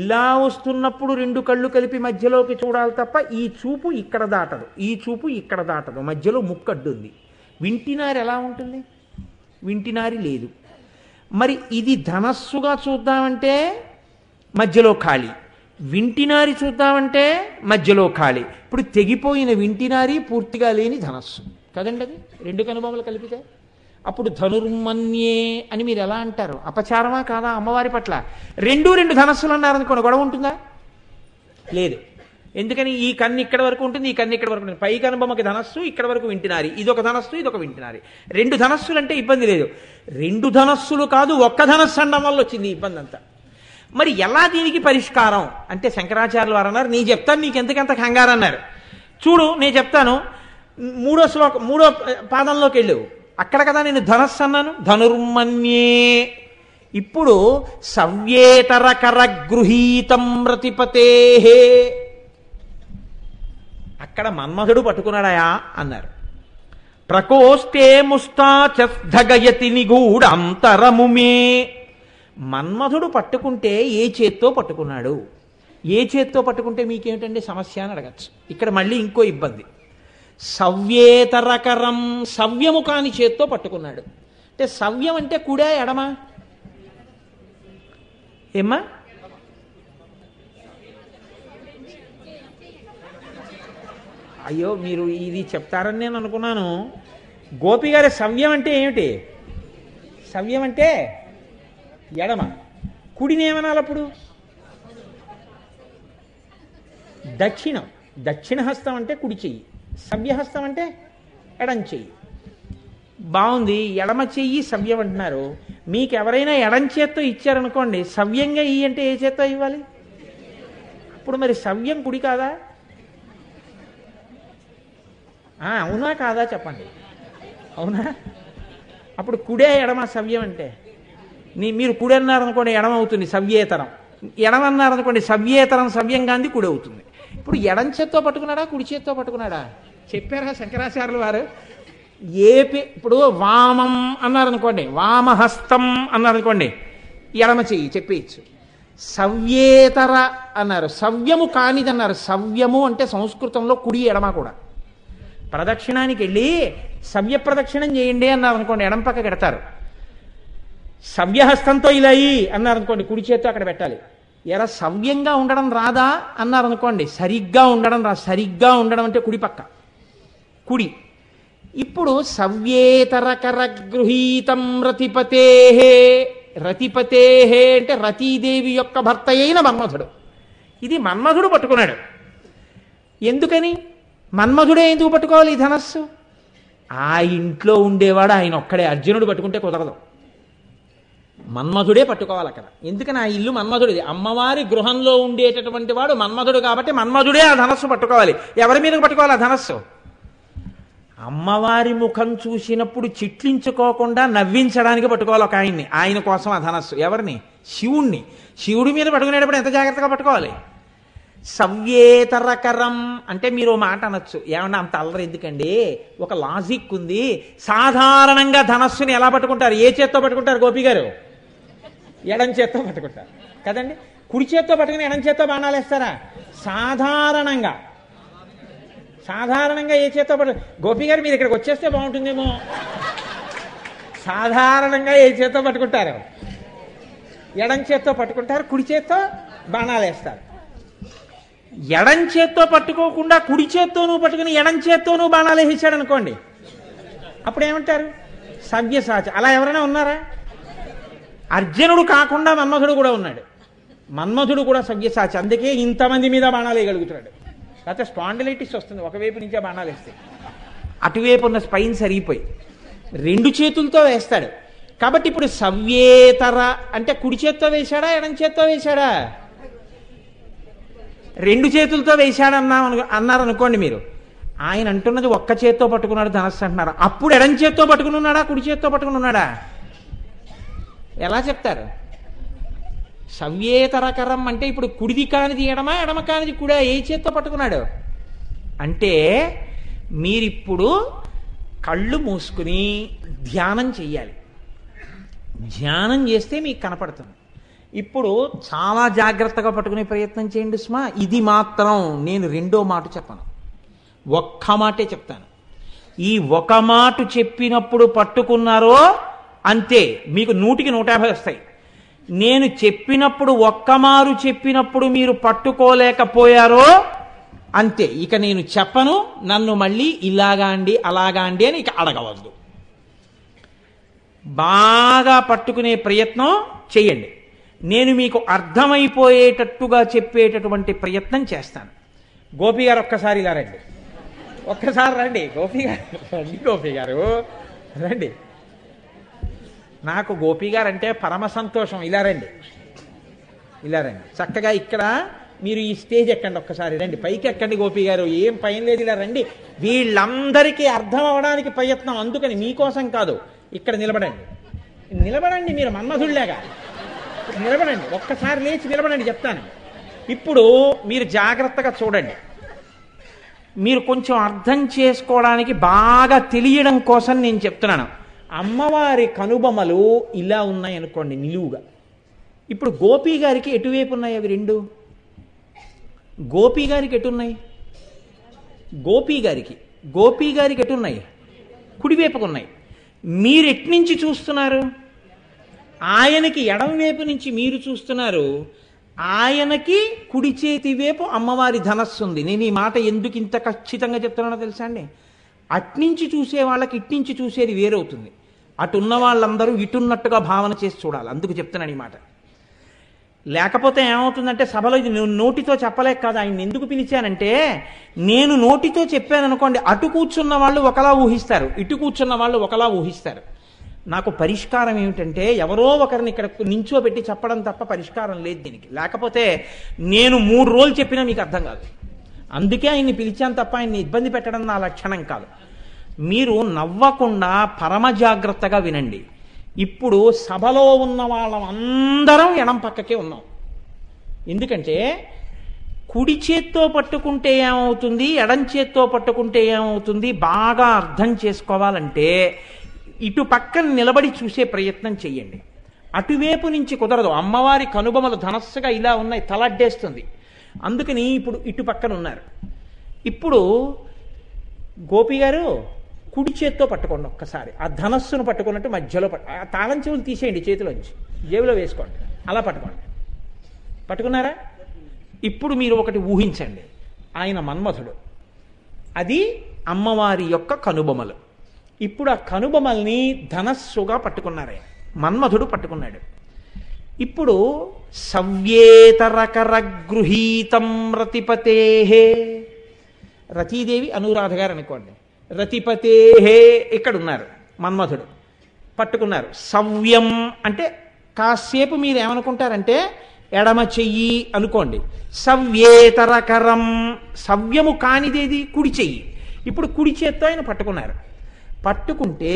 ఇలా వస్తున్నప్పుడు రెండు కళ్ళు కలిపి మధ్యలోకి చూడాలి తప్ప ఈ చూపు ఇక్కడ దాటదు, ఈ చూపు ఇక్కడ దాటదు, మధ్యలో ముక్కడ్డుంది. వింటినారి ఎలా ఉంటుంది? వింటినారి లేదు. మరి ఇది ధనస్సుగా చూద్దామంటే మధ్యలో ఖాళీ, వింటినారి చూద్దామంటే మధ్యలో ఖాళీ. ఇప్పుడు తెగిపోయిన వింటినారి, పూర్తిగా లేని ధనస్సు కదండి అది, రెండు కనుబొమలు కలిపితే. అప్పుడు ధనుర్మన్యే అని మీరు ఎలా అంటారు? అపచారమా కాదా అమ్మవారి పట్ల? రెండు ధనస్సులు అన్నారనుకోండి, గొడవ ఉంటుందా? లేదు. ఎందుకని? ఈ కన్ను ఇక్కడ వరకు ఉంటుంది, ఈ కన్ను ఇక్కడ వరకు ఉంటుంది. పై కనుబొమ్మకి ధనస్సు, ఇక్కడ వరకు వింటినారి. ఇదొక ధనస్సు, ఇదొక వింటినారి. రెండు ధనస్సులు అంటే ఇబ్బంది లేదు. రెండు ధనస్సులు కాదు, ఒక్క ధనస్సు అనడం వల్ల వచ్చింది ఇబ్బంది అంతా. మరి ఎలా దీనికి పరిష్కారం అంటే శంకరాచార్యులు వారు అన్నారు, నీ చెప్తాను నీకు ఎందుకంత కంగారు అన్నారు. చూడు నేను చెప్తాను, మూడో పాదంలోకి వెళ్ళు, అక్కడ కదా నేను ధనస్సు అన్నాను, ధనుర్మన్యే. ఇప్పుడు సవ్యేతరకర గృహీతం రతిపతే, అక్కడ మన్మధుడు పట్టుకున్నాడయా అన్నారు. ప్రకోష్ఠే ముష్టాచగయతి నిగూఢంతరముమే, మన్మధుడు పట్టుకుంటే ఏ చేత్తో పట్టుకున్నాడు, ఏ చేత్తో పట్టుకుంటే మీకేమిటండి సమస్య అని అడగచ్చు. ఇక్కడ మళ్ళీ ఇంకో ఇబ్బంది, సవ్యేతరకరం, సవ్యము కాని చేత్తో పట్టుకున్నాడు. అంటే సవ్యం అంటే కుడా ఎడమా ఏమ్మా? అయ్యో మీరు ఇది చెప్తారని నేను అనుకున్నాను. గోపి గారి సవ్యం అంటే ఏమిటి? సవ్యం అంటే ఎడమ, కుడిని ఏమనాలి అప్పుడు? దక్షిణం. దక్షిణ హస్తం అంటే కుడి చెయ్యి, సవ్యహస్తం అంటే ఎడం చెయ్యి. బాగుంది, ఎడమ చెయ్యి సవ్యం అంటున్నారు. మీకు ఎవరైనా ఎడం చేత్తో ఇచ్చారనుకోండి, సవ్యంగా ఇయ్యి అంటే ఏ చేత్తో ఇవ్వాలి? అప్పుడు మరి సవ్యం కుడి కాదా? అవునా కాదా చెప్పండి, అవునా? అప్పుడు కుడే ఎడమ సవ్యం అంటే మీరు కుడి అన్నారనుకోండి ఎడమ అవుతుంది సవ్యేతరం, ఎడమన్నారనుకోండి సవ్యేతరం సవ్యం గాంధీ కుడి అవుతుంది. ఇప్పుడు ఎడం చేత్తో పట్టుకున్నాడా కుడి చేత్తో పట్టుకున్నాడా? చెప్పారా శంకరాచార్యులు వారు? ఇప్పుడు వామం అన్నారనుకోండి, వామహస్తం అన్నారనుకోండి, ఎడమ చెయ్యి చెప్పేయచ్చు. సవ్యేతర అన్నారు, సవ్యము కానిదన్నారు. సవ్యము అంటే సంస్కృతంలో కుడి ఎడమ కూడా. ప్రదక్షిణానికి వెళ్ళి సవ్య ప్రదక్షిణం చేయండి అన్నారు అనుకోండి, ఎడం పక్క పెడతారు. సవ్యహస్తంతో ఇలా అన్నారనుకోండి, కుడి చేత్తో అక్కడ పెట్టాలి. ఎరా సవ్యంగా ఉండడం రాదా అన్నారనుకోండి, సరిగ్గా ఉండడం రా. సరిగ్గా ఉండడం అంటే కుడి పక్క, కుడి. ఇప్పుడు సవ్యేతరకర గృహీతం రతిపతే, రతిపతే అంటే రతీదేవి యొక్క భర్త అయిన మన్మధుడు. ఇది మన్మధుడు పట్టుకున్నాడు. ఎందుకని? మన్మధుడే ఎందుకు పట్టుకోవాలి ఈ ధనస్సు? ఆ ఇంట్లో ఉండేవాడు ఆయన ఒక్కడే, అర్జునుడు పట్టుకుంటే కుదరదు, మన్మధుడే పట్టుకోవాలి అక్కడ. ఎందుకని ఆ ఇల్లు మన్మధుడిది, అమ్మవారి గృహంలో ఉండేటటువంటి వాడు మన్మధుడు కాబట్టి మన్మధుడే ఆ ధనస్సు పట్టుకోవాలి. ఎవరి మీదకి పట్టుకోవాలి ఆ ధనస్సు? అమ్మవారి ముఖం చూసినప్పుడు చిట్లించుకోకుండా నవ్వించడానికి పట్టుకోవాలి ఒక ఆయన్ని, ఆయన కోసం ఆ ధనస్సు. ఎవరిని? శివుణ్ణి. శివుడి మీద పట్టుకునేటప్పుడు ఎంత జాగ్రత్తగా పట్టుకోవాలి? సవ్యేతరకరం అంటే మీరు మాట అనొచ్చు, ఏమన్నా అంత అల్లరి ఎందుకండి, ఒక లాజిక్ ఉంది. సాధారణంగా ధనస్సుని ఎలా పట్టుకుంటారు? ఏ చేత్తో పట్టుకుంటారు గోపి గారు? ఎడం చేత్తో పట్టుకుంటారు కదండి. కుడి చేత్తో పట్టుకుని ఎడం చేత్తో బాణాలు వేస్తారా? సాధారణంగా ఏ చేత్తో పట్టు? గోపి గారు మీరు ఇక్కడికి వచ్చేస్తే బాగుంటుందేమో. సాధారణంగా ఏ చేత్తో పట్టుకుంటారు? ఎడం చేత్తో పట్టుకుంటారు, కుడి చేత్తో బాణాలు వేస్తారు. ఎడం చేత్తో పట్టుకోకుండా కుడి చేత్తోనూ పట్టుకుని ఎడం చేత్తోనూ బాణాలు వేసాడు అనుకోండి, అప్పుడు ఏమంటారు? సవ్యసాచి. అలా ఎవరైనా ఉన్నారా? అర్జునుడు కాకుండా మన్మధుడు కూడా ఉన్నాడు. మన్మధుడు కూడా సవ్యసాచి, అందుకే ఇంతమంది మీద బాణాలు వేయగలుగుతున్నాడు. లేకపోతే స్పాండిలైటిస్ వస్తుంది ఒకవైపు నుంచే బాణాలు వేస్తే. అటువైపు ఉన్న స్పైన్ సరిగిపోయి రెండు చేతులతో వేస్తాడు. కాబట్టి ఇప్పుడు సవ్యేతర అంటే కుడి చేత్తో వేశాడా ఎడం చేత్తో వేశాడా? రెండు చేతులతో అన్నారనుకోండి మీరు. ఆయన అంటున్నది ఒక్క చేత్తో పట్టుకున్నాడు ధనస్సు అంటున్నారు. అప్పుడు ఎడం చేత్తో పట్టుకుని ఉన్నాడా కుడి చేత్తో పట్టుకుని ఉన్నాడా? ఎలా చెప్తారు? సవ్యేతరకరం అంటే ఇప్పుడు కుడిది కానిది ఎడమా, ఎడమ కానిది కూడా ఏ చేత్తో పట్టుకున్నాడు అంటే, మీరిప్పుడు కళ్ళు మూసుకుని ధ్యానం చెయ్యాలి. ధ్యానం చేస్తే మీకు కనపడుతుంది. ఇప్పుడు చాలా జాగ్రత్తగా పట్టుకునే ప్రయత్నం చేయండి సుమా. ఇది మాత్రం నేను రెండో మాట చెప్పను, ఒక్క మాటే చెప్తాను. ఈ ఒక మాట చెప్పినప్పుడు పట్టుకున్నారో అంతే, మీకు 100కి 150 వస్తాయి. నేను చెప్పినప్పుడు ఒక్కమారు చెప్పినప్పుడు మీరు పట్టుకోలేకపోయారో అంతే, ఇక నేను చెప్పను. నన్ను మళ్ళీ ఇలాగా అండి అలాగా అండి అని ఇక అడగవద్దు. బాగా పట్టుకునే ప్రయత్నం చెయ్యండి. నేను మీకు అర్థమైపోయేటట్టుగా చెప్పేటటువంటి ప్రయత్నం చేస్తాను. గోపి గారు ఒక్కసారి ఇలా రండి, ఒక్కసారి రండి. గోపి గారు రండి, గోపి గారు రండి. నాకు గోపి గారు అంటే పరమ సంతోషం. ఇలా రండి, ఇలా రండి చక్కగా ఇక్కడ మీరు ఈ స్టేజ్ ఎక్కండి ఒక్కసారి రండి పైకి ఎక్కండి గోపి గారు ఏం పైన లేదు ఇలా రండి వీళ్ళందరికీ అర్థం అవడానికి ప్రయత్నం అందుకని మీకోసం కాదు ఇక్కడ నిలబడండి మీరు మన్మధుల్లాగా నిలబడండి ఒక్కసారి లేచి నిలబడండి చెప్తాను ఇప్పుడు మీరు జాగ్రత్తగా చూడండి మీరు కొంచెం అర్థం చేసుకోవడానికి బాగా తెలియడం కోసం నేను చెప్తున్నాను అమ్మవారి కనుబొమలు ఇలా ఉన్నాయి అనుకోండి నిలువుగా ఇప్పుడు గోపి గారికి ఎటువైపు ఉన్నాయి అవి రెండు గోపి గారికి ఎటున్నాయి గోపి గారికి ఎటున్నాయి కుడివైపుకు ఉన్నాయి మీరు ఎట్నుంచి చూస్తున్నారు ఆయనకి ఎడమవైపు నుంచి మీరు చూస్తున్నారు ఆయనకి కుడి చేతి వైపు అమ్మవారి ధనస్సు ఉంది నేను ఈ మాట ఎందుకు ఇంత ఖచ్చితంగా చెప్తున్నానో తెలుసా అండి అట్నుంచి చూసే వాళ్ళకి ఇట్నుంచి చూసేది వేరవుతుంది అటున్న వాళ్ళందరూ ఇటున్నట్టుగా భావన చేసి చూడాలి అందుకు చెప్తున్నాను ఈ మాట లేకపోతే ఏమవుతుందంటే సభలో ఇది నోటితో చెప్పలేక కాదు ఆయన ఎందుకు పిలిచానంటే నేను నోటితో చెప్పాను అనుకోండి అటు కూర్చున్న వాళ్ళు ఒకలా ఊహిస్తారు ఇటు కూర్చున్న వాళ్ళు ఒకలా ఊహిస్తారు నాకు పరిష్కారం ఏమిటంటే ఎవరో ఒకరిని ఇక్కడ నించోబెట్టి చెప్పడం తప్ప పరిష్కారం లేదు దీనికి లేకపోతే నేను 3 రోజులు చెప్పినా మీకు అర్థం కాదు అందుకే ఆయన్ని పిలిచాను తప్ప ఆయన్ని ఇబ్బంది పెట్టడం నా లక్షణం కాదు మీరు నవ్వకుండా పరమ జాగ్రత్తగా వినండి ఇప్పుడు సభలో ఉన్న వాళ్ళందరం ఎడం పక్కకే ఉన్నాం ఎందుకంటే కుడి చేత్తో పట్టుకుంటే ఏమవుతుంది ఎడం చేత్తో పట్టుకుంటే ఏమవుతుంది బాగా అర్థం చేసుకోవాలంటే ఇటు పక్కన నిలబడి చూసే ప్రయత్నం చెయ్యండి అటువైపు నుంచి కుదరదు అమ్మవారి కనుబొమలు ధనస్సుగా ఇలా ఉన్నాయి తలడ్డేస్తుంది అందుకని ఇప్పుడు ఇటు పక్కన ఉన్నారు ఇప్పుడు గోపి గారు కుడి చేత్తో పట్టుకోండి ఒక్కసారి ఆ ధనస్సును పట్టుకున్నట్టు మధ్యలో ఆ తాళం చెవులు తీసేయండి చేతిలోంచి జేబులో వేసుకోండి అలా పట్టుకున్నారా ఇప్పుడు మీరు ఒకటి ఊహించండి ఆయన మన్మథుడు అది అమ్మవారి యొక్క కనుబొమలు ఇప్పుడు ఆ కనుబొమల్ని ధనస్సుగా పట్టుకున్నారే మన్మథుడు పట్టుకున్నాడు ఇప్పుడు సవ్యేతరకర గృహీతం రతిపతే రతీదేవి అనురాధ గారు అనుకోండి రతిపతే ఇక్కడ ఉన్నారు మన్మథుడు పట్టుకున్నారు సవ్యం అంటే కాసేపు మీరు ఏమనుకుంటారంటే ఎడమ చెయ్యి అనుకోండి సవ్యేతరకరం సవ్యము కానిదేది కుడి చెయ్యి ఇప్పుడు కుడి చేత్తో ఆయన పట్టుకున్నారు పట్టుకుంటే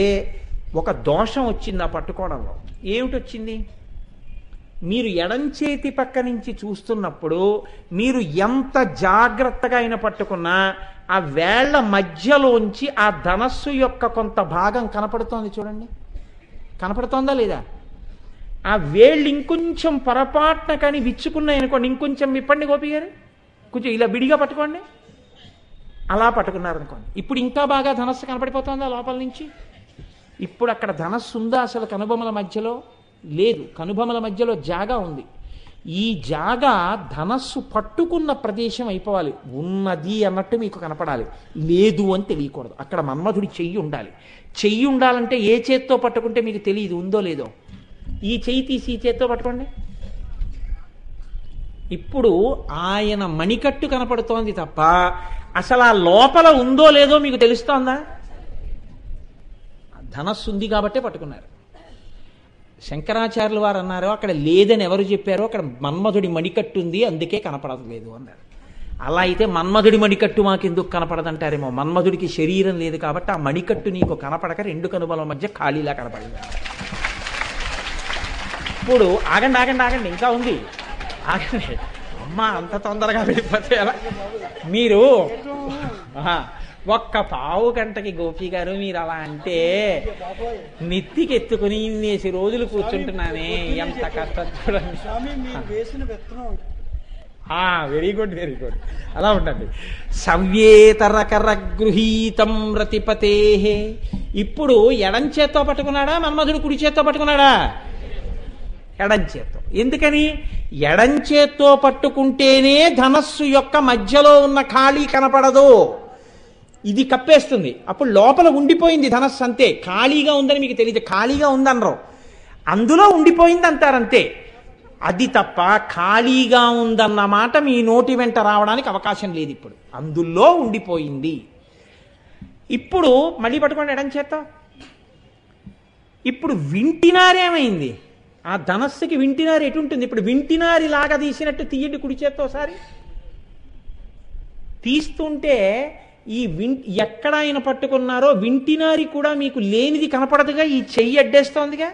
ఒక దోషం వచ్చింది ఆ పట్టుకోవడంలో ఏమిటొచ్చింది మీరు ఎడం చేతి పక్క నుంచి చూస్తున్నప్పుడు మీరు ఎంత జాగ్రత్తగా అయినా పట్టుకున్నా ఆ వేళ్ల మధ్యలోంచి ఆ ధనస్సు యొక్క కొంత భాగం కనపడుతోంది చూడండి కనపడుతోందా లేదా ఆ వేళ్ళు ఇంకొంచెం పొరపాటున కానీ విచ్చుకున్నాయి అనుకోండి ఇంకొంచెం విప్పండి గోపి గారు కొంచెం ఇలా విడిగా పట్టుకోండి అలా పట్టుకున్నారనుకోండి ఇప్పుడు ఇంకా బాగా ధనస్సు కనపడిపోతుందా లోపల నుంచి ఇప్పుడు అక్కడ ధనస్సు ఉందా అసలు కనుబొమల మధ్యలో లేదు కనుబొమల మధ్యలో జాగా ఉంది ఈ జాగా ధనస్సు పట్టుకున్న ప్రదేశం అయిపోవాలి ఉన్నది అన్నట్టు మీకు కనపడాలి లేదు అని తెలియకూడదు అక్కడ మన్మధుడి చెయ్యి ఉండాలి చెయ్యి ఉండాలంటే ఏ చేత్తో పట్టుకుంటే మీకు తెలియదు ఉందో లేదో ఈ చెయ్యి తీసి ఈ చేత్తో పట్టుకోండి ఇప్పుడు ఆయన మణికట్టు కనపడుతోంది తప్ప అసలు ఆ లోపల ఉందో లేదో మీకు తెలుస్తోందా ధనస్సు ఉంది కాబట్టే పట్టుకున్నారు శంకరాచార్యులు వారు అన్నారు అక్కడ లేదని ఎవరు చెప్పారో అక్కడ మన్మధుడి మణికట్టు ఉంది అందుకే కనపడలేదు అన్నారు అలా అయితే మన్మధుడి మణికట్టు మాకెందుకు కనపడదంటారేమో మన్మధుడికి శరీరం లేదు కాబట్టి ఆ మణికట్టు నీకు కనపడక రెండు కనుబల మధ్య ఖాళీలా కనపడింది ఇప్పుడు ఆగండి ఇంకా ఉంది ఆగండి అమ్మ అంత తొందరగా వెళ్ళిపోతే ఎలా మీరు ఒక్క పావు గంటకి గోపి గారు మీరు అలా అంటే నెత్తికి ఎత్తుకుని ఇన్నేసి రోజులు కూర్చుంటున్నానే ఎంత కష్టం చూడండి వెరీ గుడ్ అలా ఉండండి సవ్యేతరకర గృహీతం రతిపతే ఇప్పుడు ఎడం చేత్తో పట్టుకున్నాడా మన్మధుడు కుడి చేత్తో పట్టుకున్నాడా ఎడం చేత్తో ఎందుకని ఎడం చేత్తో పట్టుకుంటేనే ధనస్సు యొక్క మధ్యలో ఉన్న ఖాళీ కనపడదు ఇది కప్పేస్తుంది అప్పుడు లోపల ఉండిపోయింది ధనస్సు అంతే ఖాళీగా ఉందని మీకు తెలియదు ఖాళీగా ఉందనరు అందులో ఉండిపోయింది అంటారంతే అది తప్ప ఖాళీగా ఉందన్న మాట మీ నోటి వెంట రావడానికి అవకాశం లేదు ఇప్పుడు అందులో ఉండిపోయింది ఇప్పుడు మళ్ళీ పట్టుకోండి ఎడం చేత్తో ఇప్పుడు వింటినారేమైంది ఆ ధనస్సుకి వింటినారి ఎటుంటుంది? ఇప్పుడు వింటినారి లాగా తీసినట్టు తీయండి కుడి చేత్తో ఒకసారి. తీస్తుంటే ఈ ఎక్కడ ఆయన పట్టుకున్నారో వింటినారి కూడా మీకు లేనిది కనపడదుగా, ఈ చెయ్యి అడ్డేస్తోందిగా.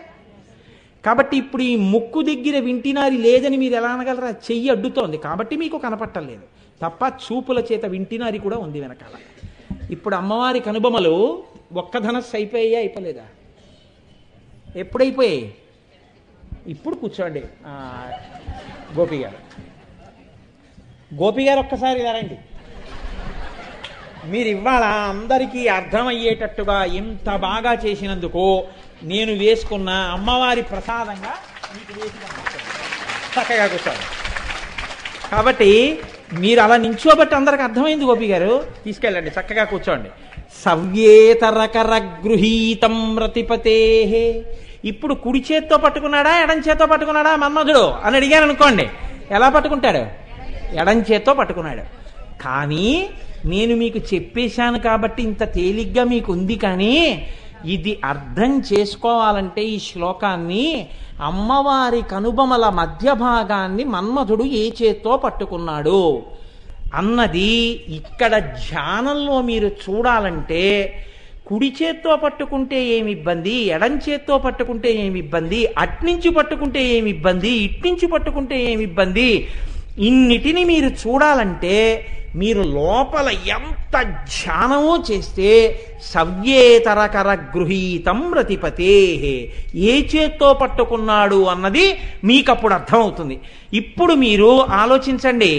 కాబట్టి ఇప్పుడు ఈ ముక్కు దగ్గర వింటినారి లేదని మీరు ఎలా అనగలరా? చెయ్యి అడ్డుతోంది కాబట్టి మీకు కనపట్టలేదు తప్ప చూపుల చేత వింటినారి కూడా ఉంది వెనకాల. ఇప్పుడు అమ్మవారి కనుబొమలు ఒక్క ధనస్సు అయిపోయాయా? అయిపోలేదా? ఎప్పుడైపోయాయి? ఇప్పుడు కూర్చోండి గోపి గారు. గోపి గారు ఒక్కసారి రండి. మీరు ఇవాళ అందరికీ అర్థమయ్యేటట్టుగా ఎంత బాగా చేసినందుకు నేను వేసుకున్న అమ్మవారి ప్రసాదంగా మీకు వేసి చక్కగా కూర్చోండి. కాబట్టి మీరు అలా నించోబట్టి అందరికి అర్థమైంది. గోపి గారు తీసుకెళ్ళండి, చక్కగా కూర్చోండి. సవ్యేతరకర గృహీతం రతిపతే. ఇప్పుడు కుడి చేత్తో పట్టుకున్నాడా ఎడం చేత్తో పట్టుకున్నాడా మన్మధుడు అని అడిగాను అనుకోండి, ఎలా పట్టుకుంటాడు? ఎడం చేత్తో పట్టుకున్నాడు. కానీ నేను మీకు చెప్పేశాను కాబట్టి ఇంత తేలిగ్గా మీకు ఉంది. కానీ ఇది అర్థం చేసుకోవాలంటే ఈ శ్లోకాన్ని అమ్మవారి కనుబొమల మధ్య భాగాన్ని మన్మధుడు ఏ చేత్తో పట్టుకున్నాడు అన్నది ఇక్కడ ధ్యానంలో మీరు చూడాలంటే కుడి చేత్తో పట్టుకుంటే ఏమి ఇబ్బంది, ఎడం చేత్తో పట్టుకుంటే ఏమి ఇబ్బంది, అట్నుంచి పట్టుకుంటే ఏమి ఇబ్బంది, ఇట్నుంచి పట్టుకుంటే ఏమి ఇబ్బంది, ఇన్నిటిని మీరు చూడాలంటే మీరు లోపల ఎంత ధ్యానమో చేస్తే సవ్యేతరకర గృహీతం రతిపతే, ఏ చేత్తో పట్టుకున్నాడు అన్నది మీకప్పుడు అర్థమవుతుంది. ఇప్పుడు మీరు ఆలోచించండి,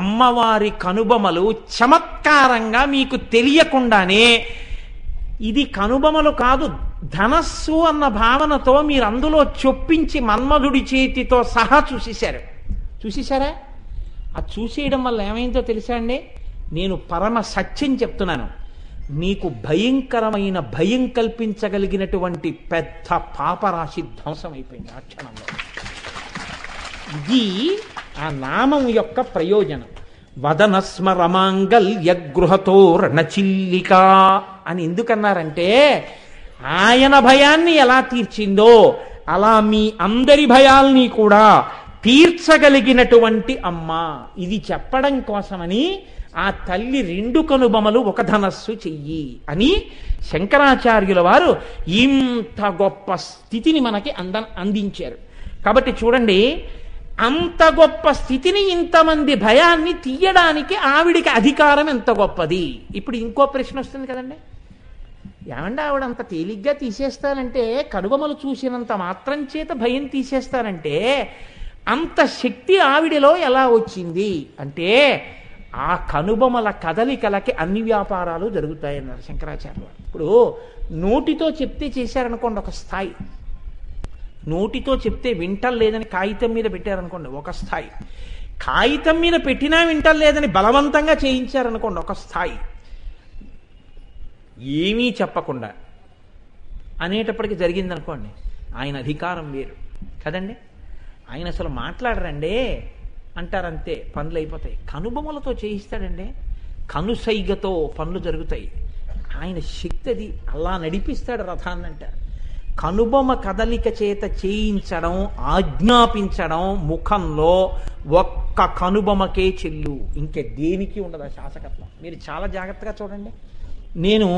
అమ్మవారి కనుబొమలు చమత్కారంగా మీకు తెలియకుండానే ఇది కనుబొమలు కాదు ధనస్సు అన్న భావనతో మీరు అందులో చొప్పించి మన్మధుడి చేతితో సహా చూసేశారా? ఆ చూసేయడం వల్ల ఏమైందో తెలుసా అండి? నేను పరమ సత్యం చెప్తున్నాను. మీకు భయంకరమైన భయం కల్పించగలిగినటువంటి పెద్ద పాపరాశి ధ్వంసం అయిపోయింది ఆ క్షణంలో. ఇది ఆ నామం యొక్క ప్రయోజనం. వదనస్మరమాంగల్యగృహతో రణచిల్లిక అని ఎందుకన్నారంటే ఆయన భయాన్ని ఎలా తీర్చిందో అలా మీ అందరి భయాల్ని కూడా తీర్చగలిగినటువంటి అమ్మ. ఇది చెప్పడం కోసమని ఆ తల్లి రెండు కనుబొమలు ఒక ధనస్సు చెయ్యి అని శంకరాచార్యుల వారు ఇంత గొప్ప స్థితిని మనకి అందించారు. కాబట్టి చూడండి, అంత గొప్ప స్థితిని ఇంతమంది భయాన్ని తీయడానికి ఆవిడికి అధికారం ఎంత గొప్పది. ఇప్పుడు ఇంకో ప్రశ్న వస్తుంది కదండి, ఏమంటే ఆవిడ అంత తేలిగ్గా తీసేస్తానంటే, కనుబొమలు చూసినంత మాత్రం చేత భయం తీసేస్తానంటే అంత శక్తి ఆవిడలో ఎలా వచ్చింది అంటే ఆ కనుబొమల కదలికలకి అన్ని వ్యాపారాలు జరుగుతాయన్నారు శంకరాచార్యులు. ఇప్పుడు నోటితో చెప్తే చేశారనుకోండి ఒక స్థాయి, నోటితో చెప్తే వింటలేదని కాగితం మీద పెట్టారనుకోండి ఒక స్థాయి, కాగితం మీద పెట్టినా వింటలేదని బలవంతంగా చేయించారనుకోండి ఒక స్థాయి, ఏమీ చెప్పకుండా అనేటప్పటికి జరిగిందనుకోండి ఆయన అధికారం వేరు కదండి. ఆయన అసలు మాట్లాడరండి అంటారంతే, పనులు అయిపోతాయి. కనుబొమలతో చేయిస్తాడండి, కనుసైగతో పనులు జరుగుతాయి. ఆయన శక్తి అది, అలా నడిపిస్తాడు రథాన్ని అంటారు. కనుబొమ కదలిక చేత చేయించడం, ఆజ్ఞాపించడం ముఖంలో ఒక్క కనుబొమకే చెల్లు, ఇంకే దేనికి ఉండదు ఆ శాసకత్వం. మీరు చాలా జాగ్రత్తగా చూడండి. నేను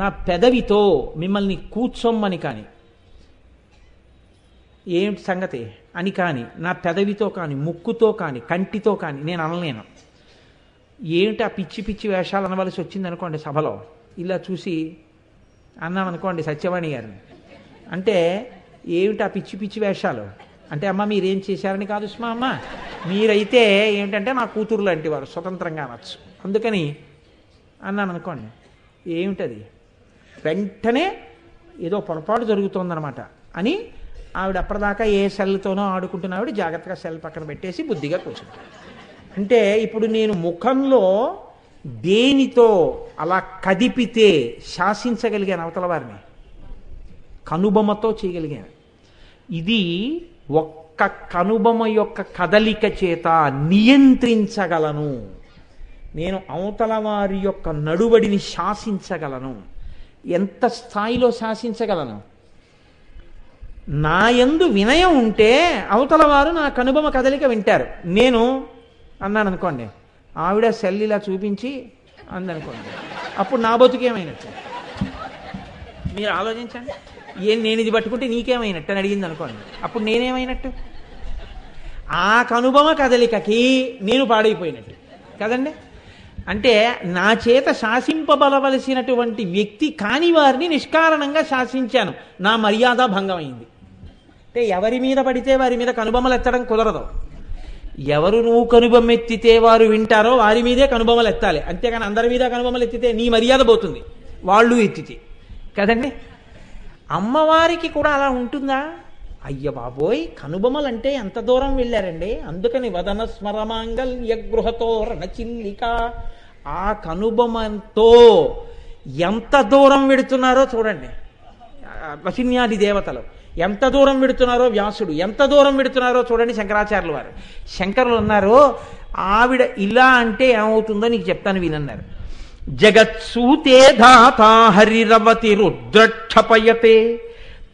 నా పెదవితో మిమ్మల్ని కూర్చోమ్మని కానీ ఏమిటి సంగతి అని కానీ నా పెదవితో కానీ ముక్కుతో కానీ కంటితో కానీ నేను అనలేను. ఏమిటి ఆ పిచ్చి పిచ్చి వేషాలు అనవలసి వచ్చింది అనుకోండి, సభలో ఇలా చూసి అన్నాను అనుకోండి సత్యవాణి గారిని, అంటే ఏమిటి ఆ పిచ్చి పిచ్చి వేషాలు అంటే, అమ్మ మీరేం చేశారని కాదు సుమా, అమ్మ మీరైతే ఏమిటంటే నా కూతురు లాంటి వారు స్వతంత్రంగా అనొచ్చు అందుకని అన్నాను అనుకోండి, ఏమిటది వెంటనే ఏదో పొరపాటు జరుగుతోందనమాట అని ఆవిడ అప్పటిదాకా ఏ సెల్తోనో ఆడుకుంటున్న ఆవిడ జాగ్రత్తగా సెల్ పక్కన పెట్టేసి బుద్ధిగా కూర్చుంటాను. అంటే ఇప్పుడు నేను ముఖంలో దేనితో అలా కదిపితే శాసించగలిగాను అవతల వారిని, కనుబొమ్మతో చేయగలిగాను. ఇది ఒక్క కనుబొమ్మ యొక్క కదలిక చేత నియంత్రించగలను నేను, అవతల వారి యొక్క నడువడిని శాసించగలను. ఎంత స్థాయిలో శాసించగలను? నా యందు వినయం ఉంటే అవతల వారు నా కనుబొమ కదలిక వింటారు. నేను అన్నాను అనుకోండి, ఆవిడ సెల్ ఇలా చూపించి అందనుకోండి, అప్పుడు నా బతుకేమైనట్టు? మీరు ఆలోచించండి. నేను ఇది పట్టుకుంటే నీకేమైనట్టు అని అడిగింది అనుకోండి, అప్పుడు నేనేమైనట్టు? ఆ కనుబొమ కదలికకి నేను పాడైపోయినట్టు కదండి. అంటే నా చేత శాసింపబలవలసినటువంటి వ్యక్తి కాని వారిని నిష్కారణంగా శాసించాను, నా మర్యాద భంగమైంది. అంటే ఎవరి మీద పడితే వారి మీద కనుబొమ్మలు ఎత్తడం కుదరదు. ఎవరు నువ్వు కనుబొమ్మ ఎత్తితే వారు వింటారో వారి మీదే కనుబొమ్మలు ఎత్తాలి, అంతేగాని అందరి మీద కనుబొమ్మలు ఎత్తితే నీ మర్యాద పోతుంది, వాళ్ళు ఎత్తితే కదండి. అమ్మవారికి కూడా అలా ఉంటుందా? అయ్య బాబోయ్, కనుబొమ్మలంటే ఎంత దూరం వెళ్ళారండి. అందుకని వదన స్మరమాంగల్య గృహతో రణచిల్లిక, ఆ కనుబొమ్మతో ఎంత దూరం వెడుతున్నారో చూడండి. వశిన్యాది దేవతలు ఎంత దూరం వెడుతున్నారో, వ్యాసుడు ఎంత దూరం వెడుతున్నారో చూడండి. శంకరాచార్యులు వారు, శంకరులు అన్నారు, ఆవిడ ఇలా అంటే ఏమవుతుందో నీకు చెప్తాను వినన్నారు. జగత్సూతే ధాతా హరిరవతి రుద్రక్షపయతే